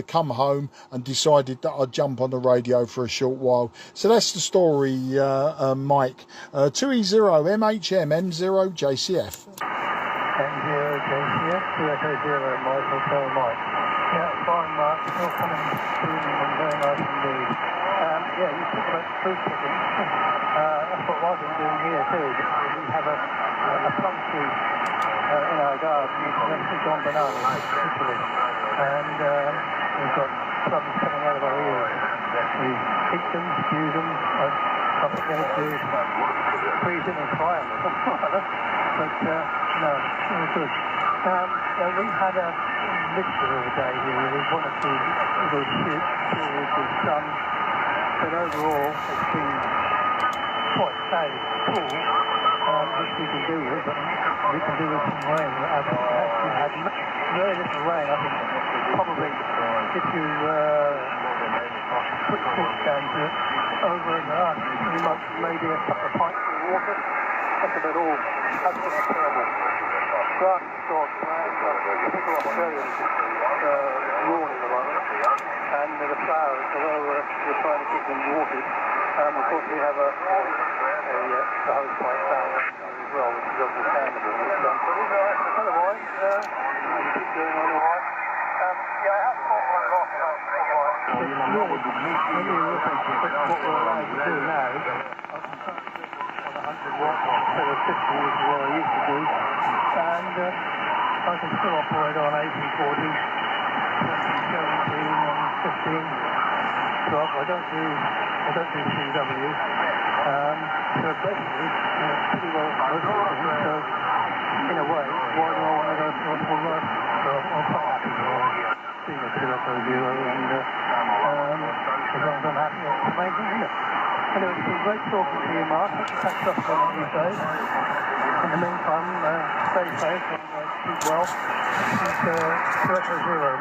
come home and decided that I'd jump on the radio for a short while. So that's the story, Mike. 2E0 MHM M0 JCF. M0 JCF, 200 Mike Hotel Mike. Yeah, fine, Mark. Still coming soon and very nice indeed. Yeah, you talk about fruit picking. That's what I've been doing here too. We have a plum tree in our garden. It's actually gone bananas, literally. And we've got plums coming out of our ears. We eat them, stew them. I think they're to freeze them and fry them or something like that. But no, it's all good. We've had a mixture of a day here. We've one or two little shoots, periods of sun. But overall, it's been quite fairly cool, which we can do with, but we can do with some rain. I've actually had very little rain. I think probably if you put this down to it, over in the last 3 months, maybe a couple of pints of water. That's about all. That's been terrible. Grass is gone, people Australians ruin at the moment. And the flowers, although we're trying to keep them watered, of course we have a hose pipe down as well, which is understandable. Otherwise, we keep going on all right. Yeah, I have thought one off. When you look at what we're allowed to do now, on 100 watts instead of 50 is what I used to do, and I can still operate on 1840s, 17 and 15 drop. I don't do CW. So basically, pretty well most of the things. So in a way, why do I want to go for a full life? So I'm quite happy being a 200, and as long as I'm happy, that's the main thing, isn't it? Anyway, it's been great talking to you, Mark. Let's catch up one of these days. In the meantime, stay safe and keep well. It's 200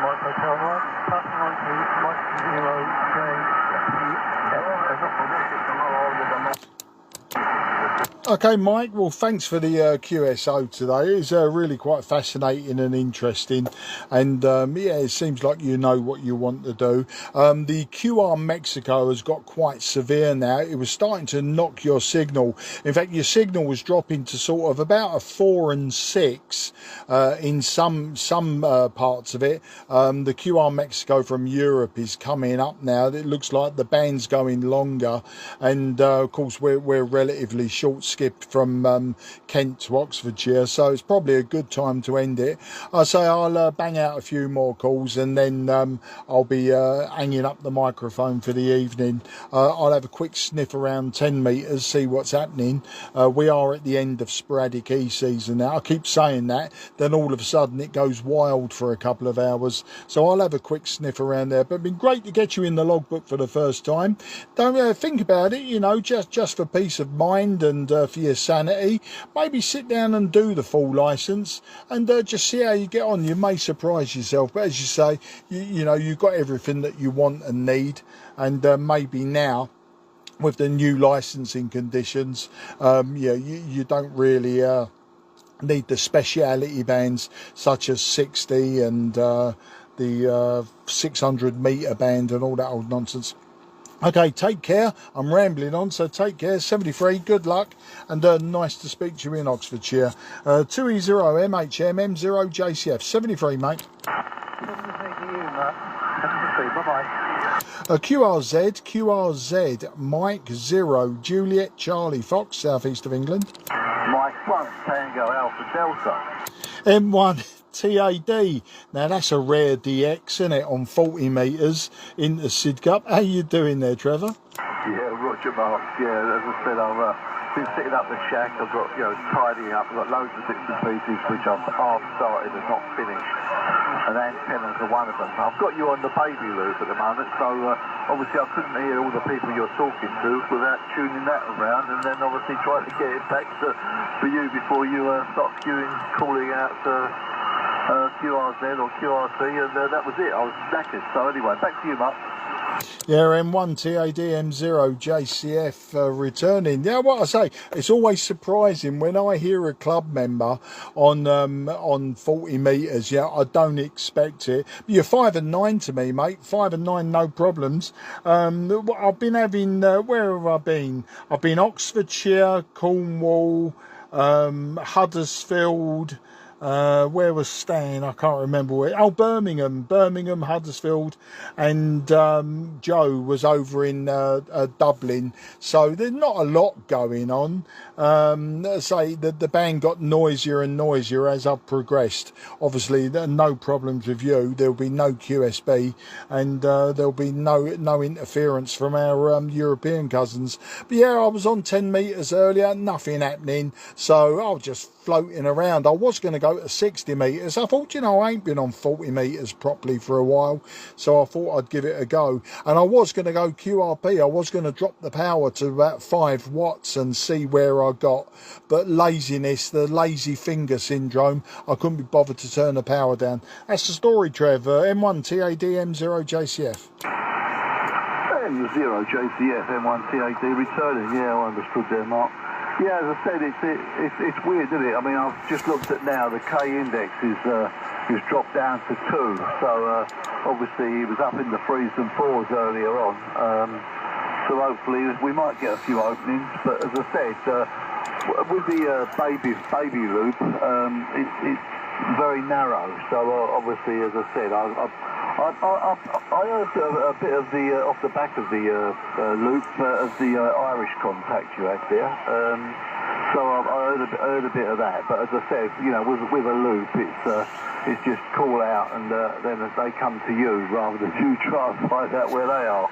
Mike Hotel Mike, passing on to Mike 0 JCF. Okay, Mike, well, thanks for the QSO today. It's really quite fascinating and interesting. And, yeah, it seems like you know what you want to do. The QR Mexico has got quite severe now. It was starting to knock your signal. In fact, your signal was dropping to sort of about a 4 and 6 in some parts of it. The QR Mexico from Europe is coming up now. It looks like the band's going longer. And, of course, we're relatively short skipped from Kent to Oxfordshire, so it's probably a good time to end it. I say I'll bang out a few more calls, and then I'll be hanging up the microphone for the evening. I'll have a quick sniff around 10 metres, see what's happening. We are at the end of sporadic E-season now. I keep saying that, then all of a sudden it goes wild for a couple of hours, so I'll have a quick sniff around there. But it's been great to get you in the logbook for the first time. Don't think about it, you know, just for peace of mind and for your sanity, maybe sit down and do the full licence and just see how you get on. You may surprise yourself, but as you say, you know, you've got everything that you want and need, and maybe now with the new licensing conditions, yeah, you don't really need the speciality bands such as 60 and the 600 metre band and all that old nonsense. Okay, take care. I'm rambling on, so take care. 73, good luck, and nice to speak to you in Oxfordshire. 2E0 MHM M0JCF. 73, mate. 73 to you, Matt. 73, bye-bye. QRZ, Mike 0, Juliet, Charlie, Fox, southeast of England. Mike 1, Tango Alpha Delta. M1 TAD. Now that's a rare DX, isn't it, on 40 metres into Sidcup. How you doing there, Trevor? Yeah, Roger Mark. Yeah, as I said, I've been sitting up the shack. I've got, you know, tidying up. I've got loads of bits and pieces which I've half started and not finished. And antennas are one of them. I've got you on the baby loop at the moment, so obviously I couldn't hear all the people you're talking to without tuning that around, and then obviously trying to get it back for you before you start calling out QRZ or QRC, and that was it. I was knackered. So anyway, back to you, Mark. Yeah, M1 TAD M0 JCF returning. Yeah, what I say, it's always surprising when I hear a club member on 40 metres. Yeah, I don't expect it. But you're 5 and 9 to me, mate. 5 and 9, no problems. I've been having where have I been? I've been Oxfordshire, Cornwall, Huddersfield. Where was Stan? I can't remember where. Oh, Birmingham, Huddersfield, and Joe was over in Dublin. So there's not a lot going on. Say the band got noisier and noisier as I've progressed. Obviously, there are no problems with you. There'll be no QSB, and there'll be no interference from our European cousins. But yeah, I was on 10 metres earlier, nothing happening. So I was just floating around. I was going to go to 60 metres. I thought, you know, I ain't been on 40 metres properly for a while, so I thought I'd give it a go. And I was going to go QRP. I was going to drop the power to about 5 watts and see where I got. But laziness, the lazy finger syndrome, I couldn't be bothered to turn the power down. That's the story, Trev. M1 TAD M0 JCF. M0 JCF, M1 TAD returning. Yeah, I understood there, Mark. Yeah, as I said, it's weird, isn't it? I mean, I've just looked at now, the K index is dropped down to 2, so obviously he was up in the 3s and 4s earlier on, so hopefully we might get a few openings, but as I said, with the baby loop, it's very narrow, so obviously, as I said, I heard a bit of the off the back of the loop of the Irish contact you had there. So I heard a bit of that. But as I said, you know, with a loop, it's just call out and then they come to you rather than you try and find out where they are.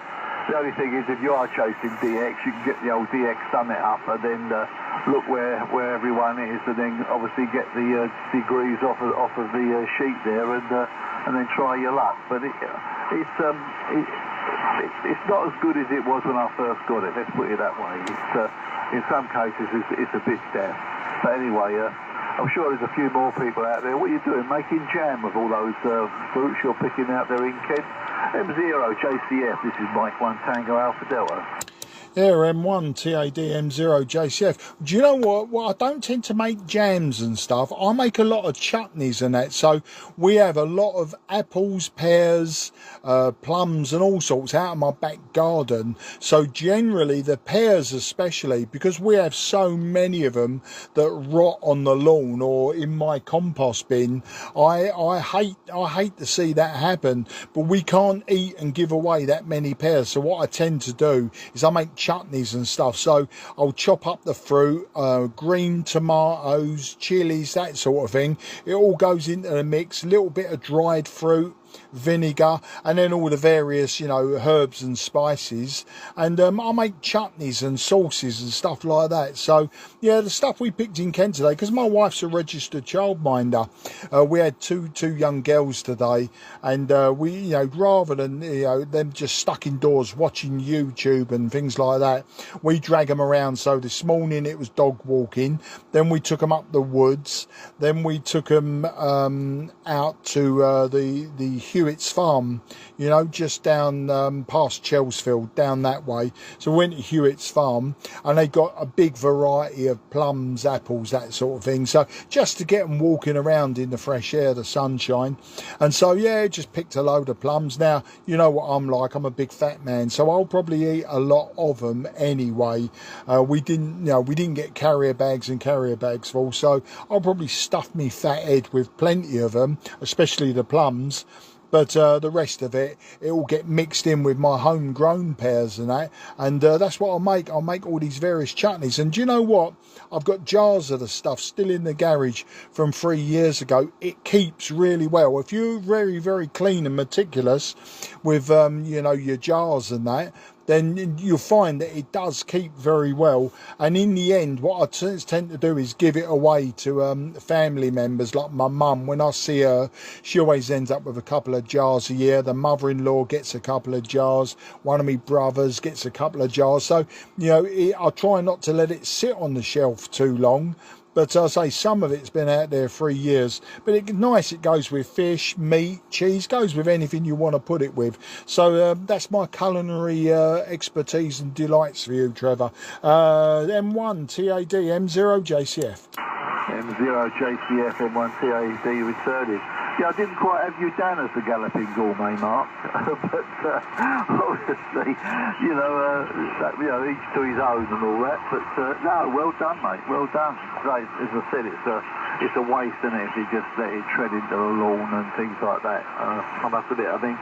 The only thing is, if you are chasing DX, you can get the old DX summit up and then look where everyone is, and then obviously get the degrees off of the sheet there, and then try your luck. But it's not as good as it was when I first got it. Let's put it that way. In some cases, it's a bit deaf. But anyway, I'm sure there's a few more people out there. What are you doing? Making jam with all those fruits you're picking out there in Kent? M0 JCF, this is Mike 1 Tango Alpha Delta. Air M1 TAD M0 JCF. Do you know what? Well, I don't tend to make jams and stuff. I make a lot of chutneys and that. So we have a lot of apples, pears, plums and all sorts out of my back garden. So generally the pears especially, because we have so many of them that rot on the lawn or in my compost bin, I hate to see that happen. But we can't eat and give away that many pears. So what I tend to do is I make chutneys and stuff. So I'll chop up the fruit, green tomatoes, chilies, that sort of thing. It all goes into the mix, a little bit of dried fruit, vinegar, and then all the various, you know, herbs and spices, and I make chutneys and sauces and stuff like that. So yeah, the stuff we picked in Kent today, because my wife's a registered childminder, we had two young girls today, and we, you know, rather than, you know, them just stuck indoors watching YouTube and things like that, we drag them around. So this morning it was dog walking, then we took them up the woods, then we took them out to the Hewitt's farm, you know, just down past Chelsfield, down that way. So we went to Hewitt's farm, and they got a big variety of plums, apples, that sort of thing. So just to get them walking around in the fresh air, the sunshine. And so yeah, just picked a load of plums. Now, you know what I'm like, I'm a big fat man, so I'll probably eat a lot of them anyway. We didn't get carrier bags and carrier bags full, so I'll probably stuff me fat head with plenty of them, especially the plums. But the rest of it will get mixed in with my homegrown pears and that. And that's what I'll make. I'll make all these various chutneys. And do you know what? I've got jars of the stuff still in the garage from 3 years ago. It keeps really well. If you're very, very clean and meticulous with, you know, your jars and that, then you'll find that it does keep very well. And in the end, what I tend to do is give it away to family members, like my mum. When I see her, she always ends up with a couple of jars a year. The mother-in-law gets a couple of jars. One of my brothers gets a couple of jars. So, you know, I try not to let it sit on the shelf too long. But I say some of it's been out there 3 years. But it's nice, it goes with fish, meat, cheese, goes with anything you want to put it with. So that's my culinary expertise and delights for you, Trevor. M1 TAD M0 JCF. M0 JCF M1 TAD returning. Yeah, I didn't quite have you down as the galloping gourmet, Mark, but obviously, you know, each to his own and all that. But no, well done, mate. Well done. As I said, it's a waste, isn't it, if you just let it tread into the lawn and things like that. I must admit, I mean,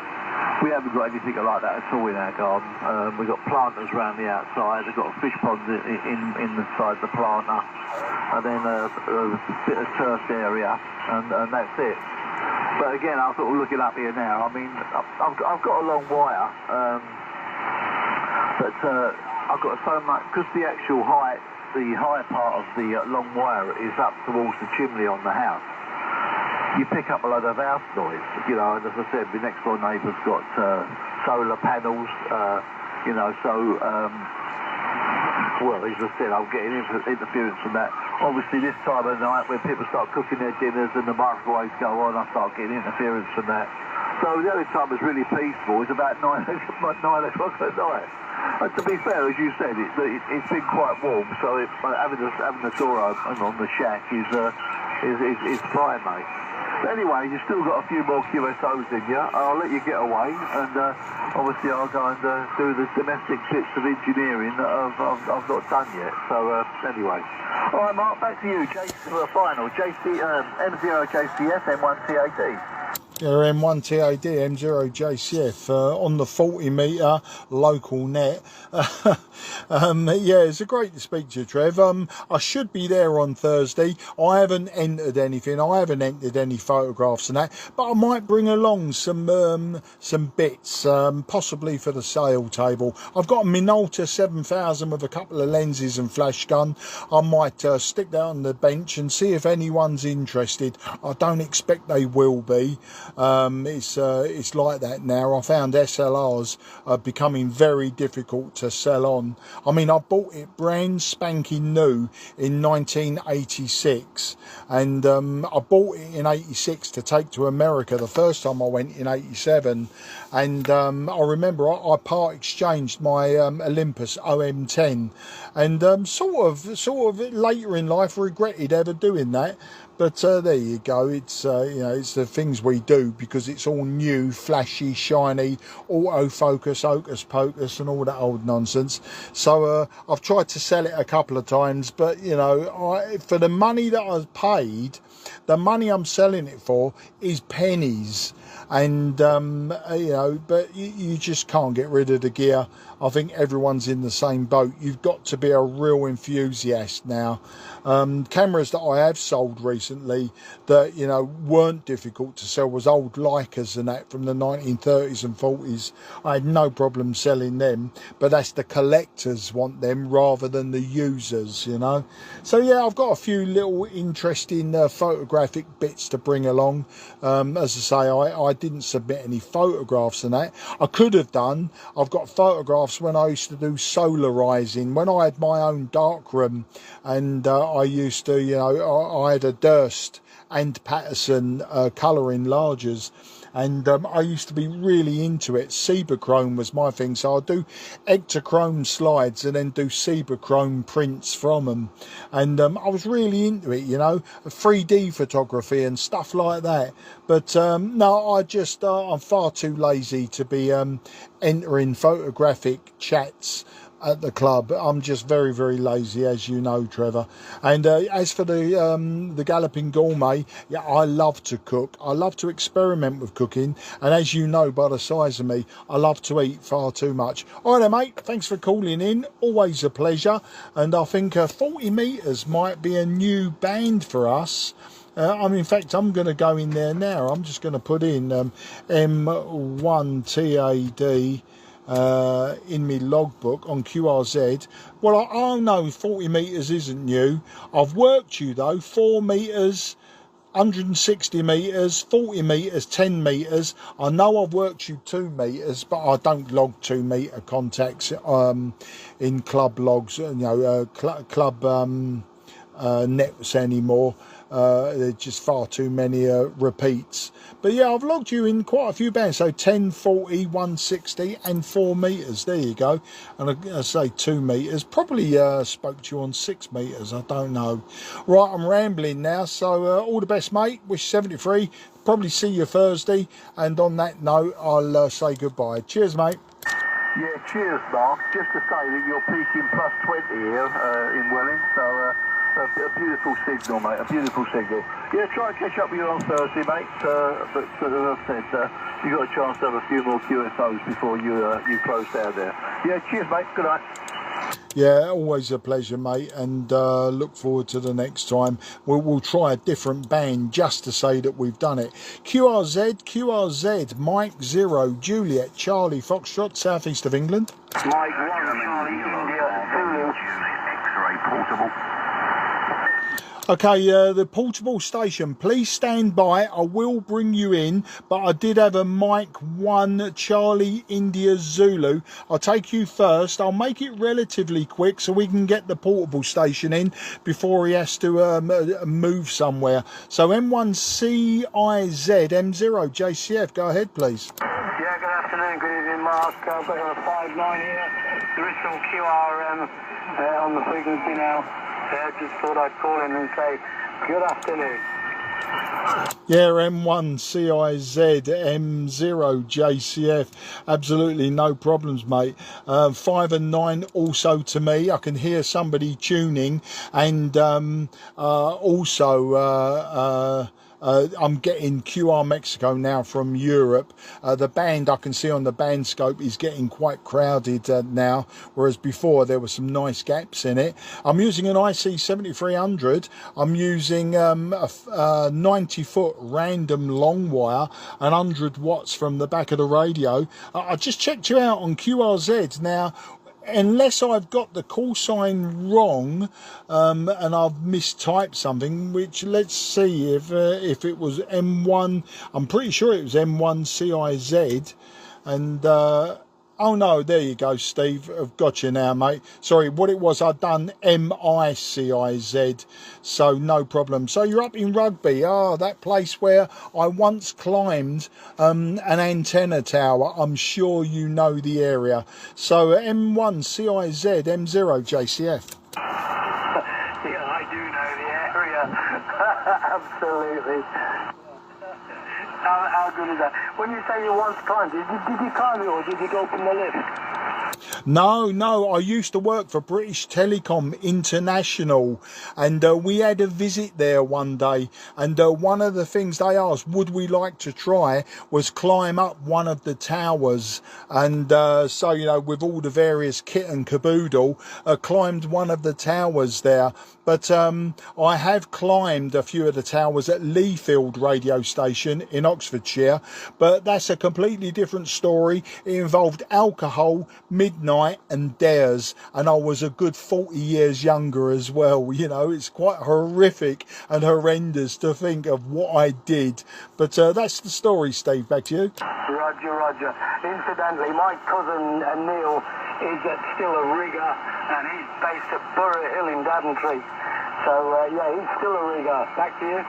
we haven't got anything like that at all in our garden. We've got planters around the outside. We've got a fish pond inside the planter, and then a bit of turf area, and that's it. But again, I'm sort of looking up here now. I mean, I've got a long wire, but I've got so much, because the actual height, the high part of the long wire is up towards the chimney on the house. You pick up a lot of house noise, you know, and as I said, the next door neighbour's got solar panels, you know, so, well, as I said, I'm getting interference from that. Obviously, this time of night, when people start cooking their dinners and the microwaves go on, I start getting interference from that. So the only time it's really peaceful is about 9 o'clock at night. And to be fair, as you said, it's been quite warm, so having the door open on the shack is fine, mate. But anyway, you've still got a few more QSOs in you. I'll let you get away, and obviously I'll go and do the domestic bits of engineering that I've not done yet. So anyway. All right, Mark, back to you. For the final, M0 JCF M1 TAD. M1 TAD M0 JCF on the 40 metre local net. Yeah, it's a great to speak to you, Trev. I should be there on Thursday. I haven't entered anything. I haven't entered any photographs and that, but I might bring along some bits, possibly for the sale table. I've got a Minolta 7000 with a couple of lenses and flash gun. I might stick that on the bench and see if anyone's interested. I don't expect they will be. It's like that now. I found SLRs are becoming very difficult to sell on. I mean, I bought it brand spanking new in 1986, and I bought it in 86 to take to America the first time I went in 87, and I remember I part exchanged my Olympus OM10, and sort of later in life regretted ever doing that. But there you go. It's you know, it's the things we do because it's all new, flashy, shiny, autofocus, hocus pocus, and all that old nonsense. So I've tried to sell it a couple of times, but you know, for the money that I've paid, the money I'm selling it for is pennies. And you know, but you just can't get rid of the gear. I think everyone's in the same boat. You've got to be a real enthusiast now. Cameras that I have sold recently that, you know, weren't difficult to sell was old Leicas and that from the 1930s and 40s. I had no problem selling them, but that's the collectors want them rather than the users, you know. So yeah, I've got a few little interesting photographic bits to bring along. As I say, I didn't submit any photographs and that. I could have done. I've got photographs when I used to do solarizing, when I had my own darkroom, and I used to, you know, I had a Durst and Patterson colour enlargers, and I used to be really into it. Cibachrome was my thing, so I'd do Ektachrome slides and then do Cibachrome prints from them, and I was really into it, you know, 3D photography and stuff like that. But no, I'm far too lazy to be entering photographic chats at the club. I'm just very, very lazy, as you know, Trevor. And as for the Galloping Gourmet, yeah, I love to cook. I love to experiment with cooking, and as you know by the size of me, I love to eat far too much. All right, then, mate, thanks for calling in. Always a pleasure. And I think 40 metres might be a new band for us. In fact, I'm going to go in there now. I'm just going to put in M1TAD in my logbook on QRZ. Well, I know 40 metres isn't new. I've worked you though, 4 metres, 160 metres, 40 metres, 10 metres. I know I've worked you 2 metres, but I don't log 2 metre contacts in club logs, you know, club nets anymore. There's just far too many repeats. But yeah, I've logged you in quite a few bands, so 10, 40, 160 and 4 metres. There you go. And I say 2 metres, probably spoke to you on 6 metres, I don't know. Right, I'm rambling now, so all the best, mate. Wish 73, probably see you Thursday, and on that note, I'll say goodbye. Cheers, mate. Yeah, cheers, Mark. Just to say that you're peaking plus 20 here in Welling, so a beautiful signal, mate, a beautiful signal. Yeah, try and catch up with you on Thursday, mate, but as I said, you got a chance to have a few more QSOs before you close down there. Yeah, cheers, mate, good night. Yeah, always a pleasure, mate, and look forward to the next time. We'll try a different band just to say that we've done it. QRZ, Mike 0, Juliet, Charlie, Foxtrot, southeast of England. Mike 1, Charlie, India, Zulu. X-ray portable. Okay, the portable station, please stand by. I will bring you in, but I did have a Mike 1 Charlie India Zulu. I'll take you first. I'll make it relatively quick so we can get the portable station in before he has to move somewhere. So M1CIZ, M0 JCF, go ahead, please. Yeah, good afternoon, good evening, Mark. I've got a 5.9 here. There is some QRM on the frequency now. Just thought I'd call in and say good afternoon. Yeah, M1CIZ, M0 JCF, absolutely no problems, mate. 5 and 9 also to me. I can hear somebody tuning, and also I'm getting QR Mexico now from Europe. The band I can see on the band scope is getting quite crowded now, whereas before there were some nice gaps in it. I'm using an IC-7300. I'm using a 90-foot random long wire, and 100 watts from the back of the radio. I just checked you out on QRZ. Now, unless I've got the call sign wrong, and I've mistyped something, which let's see if it was M1. I'm pretty sure it was M1 CIZ, and oh no, there you go, Steve. I've got you now, mate. Sorry, what it was, I'd done MICIZ, so no problem. So you're up in Rugby, that place where I once climbed an antenna tower. I'm sure you know the area. So M1 CIZ, M0 JCF. Yeah, I do know the area. Absolutely. How good is that? When you say you once climbed, did you climb it or did you go from the lift? No, I used to work for British Telecom International, and we had a visit there one day, and one of the things they asked, would we like to try, was climb up one of the towers, and so, you know, with all the various kit and caboodle, climbed one of the towers there. But I have climbed a few of the towers at Leafield radio station in Oxfordshire, but that's a completely different story. It involved alcohol, midnight and dares, and I was a good 40 years younger as well. You know, it's quite horrific and horrendous to think of what I did. But that's the story, Steve. Back to you. Roger. Incidentally, my cousin Neil is still a rigger, and he's based at Borough Hill in Daventry. So, yeah, he's still a rigger. Back to you.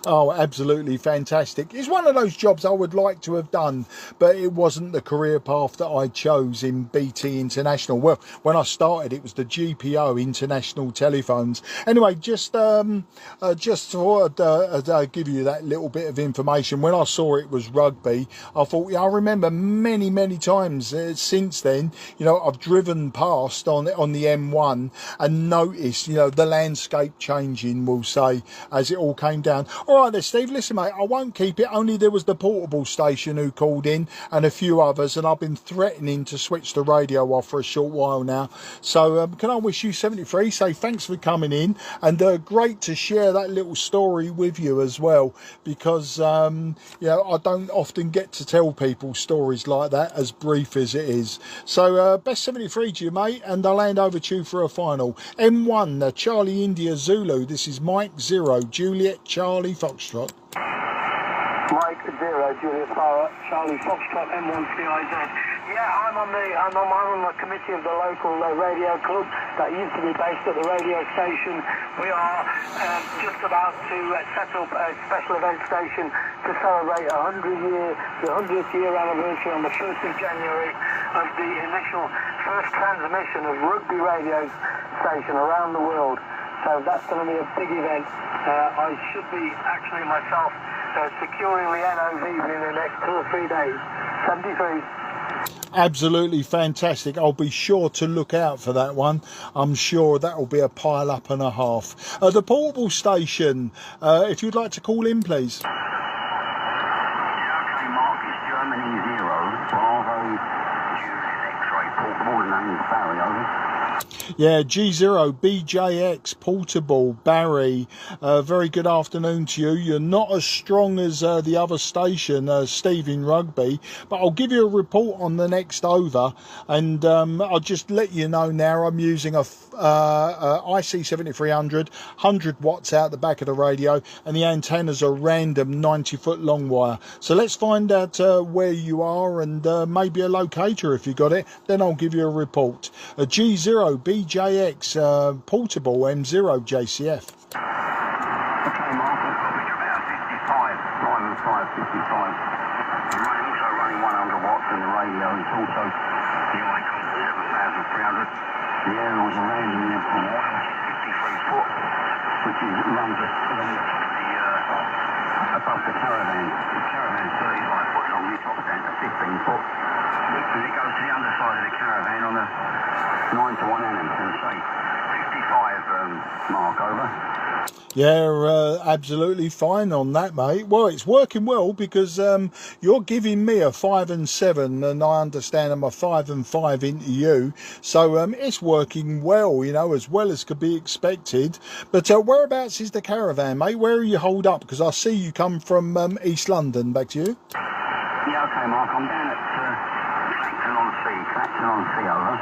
Oh, absolutely fantastic. It's one of those jobs I would like to have done, but it wasn't the career path that I chose in BT International. Well, when I started, it was the GPO, International Telephones. Anyway, just thought I'd give you that little bit of information. When I saw it was Rugby, I thought, yeah, I remember many times since then, you know, I've driven past on the M1 and noticed, you know, the landscape changing, we'll say, as it all came down. All right there, Steve, listen, mate, I won't keep it. Only there was the portable station who called in and a few others, and I've been threatening to switch the radio off for a short while now. So can I wish you 73, say thanks for coming in, and great to share that little story with you as well, because, you know, I don't often get to tell people stories like that, as brief as it is. So best 73 to you, mate, and I'll hand over to you for a final. M1, Charlie India Zulu, this is Mike 0, Juliet Charlie Foxtrot. Mike 0, Juliet Charlie Foxtrot, M1 CIZ. Yeah, I'm on the committee of the local radio club that used to be based at the radio station. We are just about to set up a special event station to celebrate the 100th year anniversary on the 1st of January of the initial first transmission of rugby radio station around the world. So that's going to be a big event. I should be actually myself securing the NOV within the next 2 or 3 days. 73. Absolutely fantastic. I'll be sure to look out for that one. I'm sure that'll be a pile up and a half. The portable station, if you'd like to call in, please. Yeah, okay, Mark, it's Germany 0, Bravo, Juliet X-ray, portable, name's Barry, over. Yeah, G0 BJX Portable, Barry, very good afternoon to you. You're not as strong as the other station, Steve in Rugby, but I'll give you a report on the next over, and I'll just let you know now I'm using a IC-7300, 100 watts out the back of the radio, and the antennas are random 90-foot long wire. So let's find out where you are, and maybe a locator if you got it, then I'll give you a report. A G0 BJX Portable M0 JCF. Okay, Mark, I'll be about 55, 55. I'm also running 100 watts in the radio. It's also the Icon 7300. The aerial is a landing there for water, which is 53 foot, which is runs along the top of the, above the caravan. The caravan's 35 foot long, the top's down to 15 foot. And it goes to the underside of the caravan on a 9-to-1 annum, and say 55 mark over. Yeah, absolutely fine on that, mate. Well, it's working well because you're giving me a 5 and 7, and I understand I'm a 5 and 5 into you. So it's working well, you know, as well as could be expected. But whereabouts is the caravan, mate? Where are you holed up? Because I see you come from East London. Back to you. Yeah, okay, Mark. I'm down at Clacton-on-Sea. Clacton on Sea, over.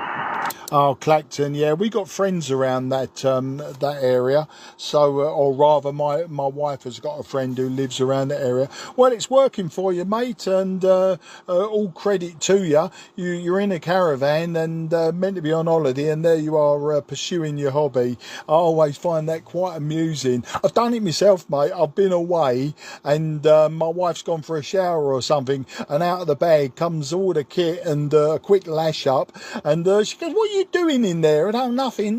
Oh, Clacton, yeah, we got friends around that that area. So, or rather, my wife has got a friend who lives around that area. Well, it's working for you, mate, and all credit to you. You're in a caravan and meant to be on holiday, and there you are pursuing your hobby. I always find that quite amusing. I've done it myself, mate. I've been away, and my wife's gone for a shower or something, and out of the bag comes all the kit and a quick lash up, and she goes, "What are you doing in there?" And oh, nothing.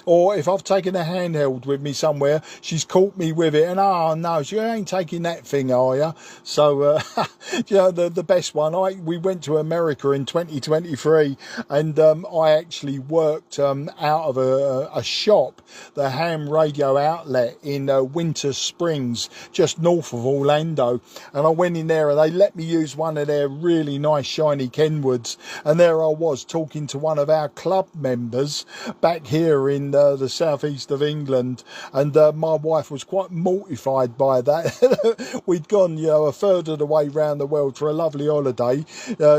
Or if I've taken a handheld with me somewhere, she's caught me with it, and oh no, she ain't taking that thing, are you? So you know, the best one, we went to America in 2023, and I actually worked out of a shop, the ham radio outlet in Winter Springs, just north of Orlando, and I went in there and they let me use one of their really nice shiny Kenwoods, and there I was talking to one of our club members back here in the southeast of England, and my wife was quite mortified by that. We'd gone, you know, a third of the way round the world for a lovely holiday.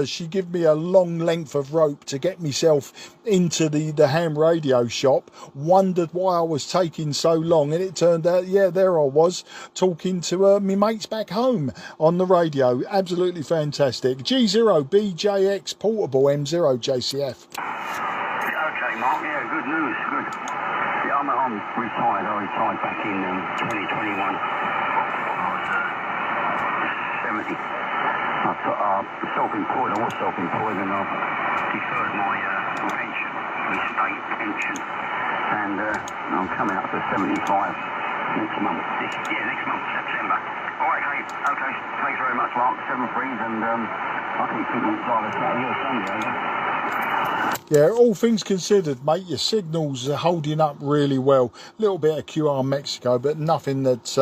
She gave me a long length of rope to get myself into the ham radio shop, wondered why I was taking so long, and it turned out, yeah, there I was talking to me mates back home on the radio. Absolutely fantastic. G0BJX portable M0 JCF. Okay, Mark, yeah, good news, good. Yeah, I'm retired. I retired back in 2021. I was 70. I self-employed. I was self-employed, and I've deferred my pension, my state pension, and I'm coming up to 75 next month. Next month, September. All right, okay. Thanks very much, Mark. 7-3s, and I can keep you drivers out here Sunday, over. Yeah, all things considered, mate, your signals are holding up really well. A little bit of QR Mexico, but nothing that's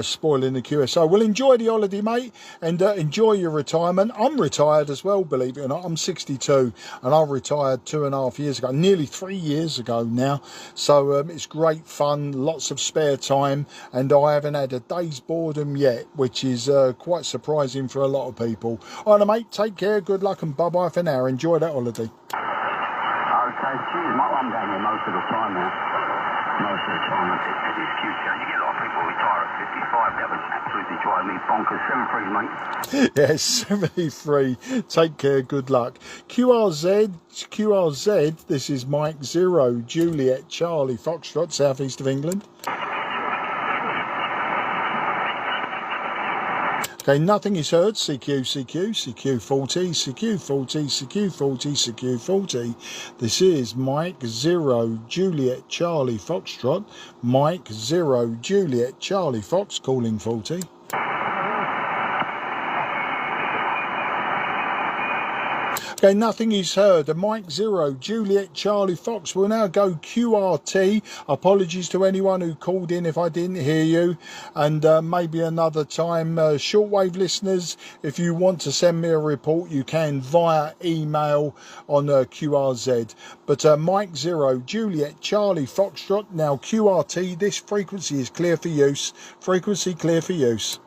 spoiling the QSO. Well, enjoy the holiday, mate, and enjoy your retirement. I'm retired as well, believe it or not. I'm 62, and I retired 2.5 years ago, nearly 3 years ago now. So it's great fun, lots of spare time, and I haven't had a day's boredom yet, which is quite surprising for a lot of people. All right, mate, take care, good luck, and bye-bye for now. Enjoy that holiday. Okay, cheers, mate. I'm down here most of the time now. Most of the time at this QC. You get a lot of people retire at 55. That was absolutely driving me bonkers. 7-3, mate. Yes, 73. Take care, good luck. QRZ, this is Mike 0, Juliet, Charlie, Foxtrot, southeast of England. Okay, nothing is heard. CQ40. This is Mike 0, Juliet, Charlie, Foxtrot. Mike 0, Juliet, Charlie, Fox, calling 40. Okay, nothing is heard. A Mike 0, Juliet, Charlie, Fox will now go QRT. Apologies to anyone who called in if I didn't hear you. And maybe another time, shortwave listeners, if you want to send me a report, you can via email on QRZ. But Mike 0, Juliet, Charlie, Foxtrot, now QRT. This frequency is clear for use. Frequency clear for use.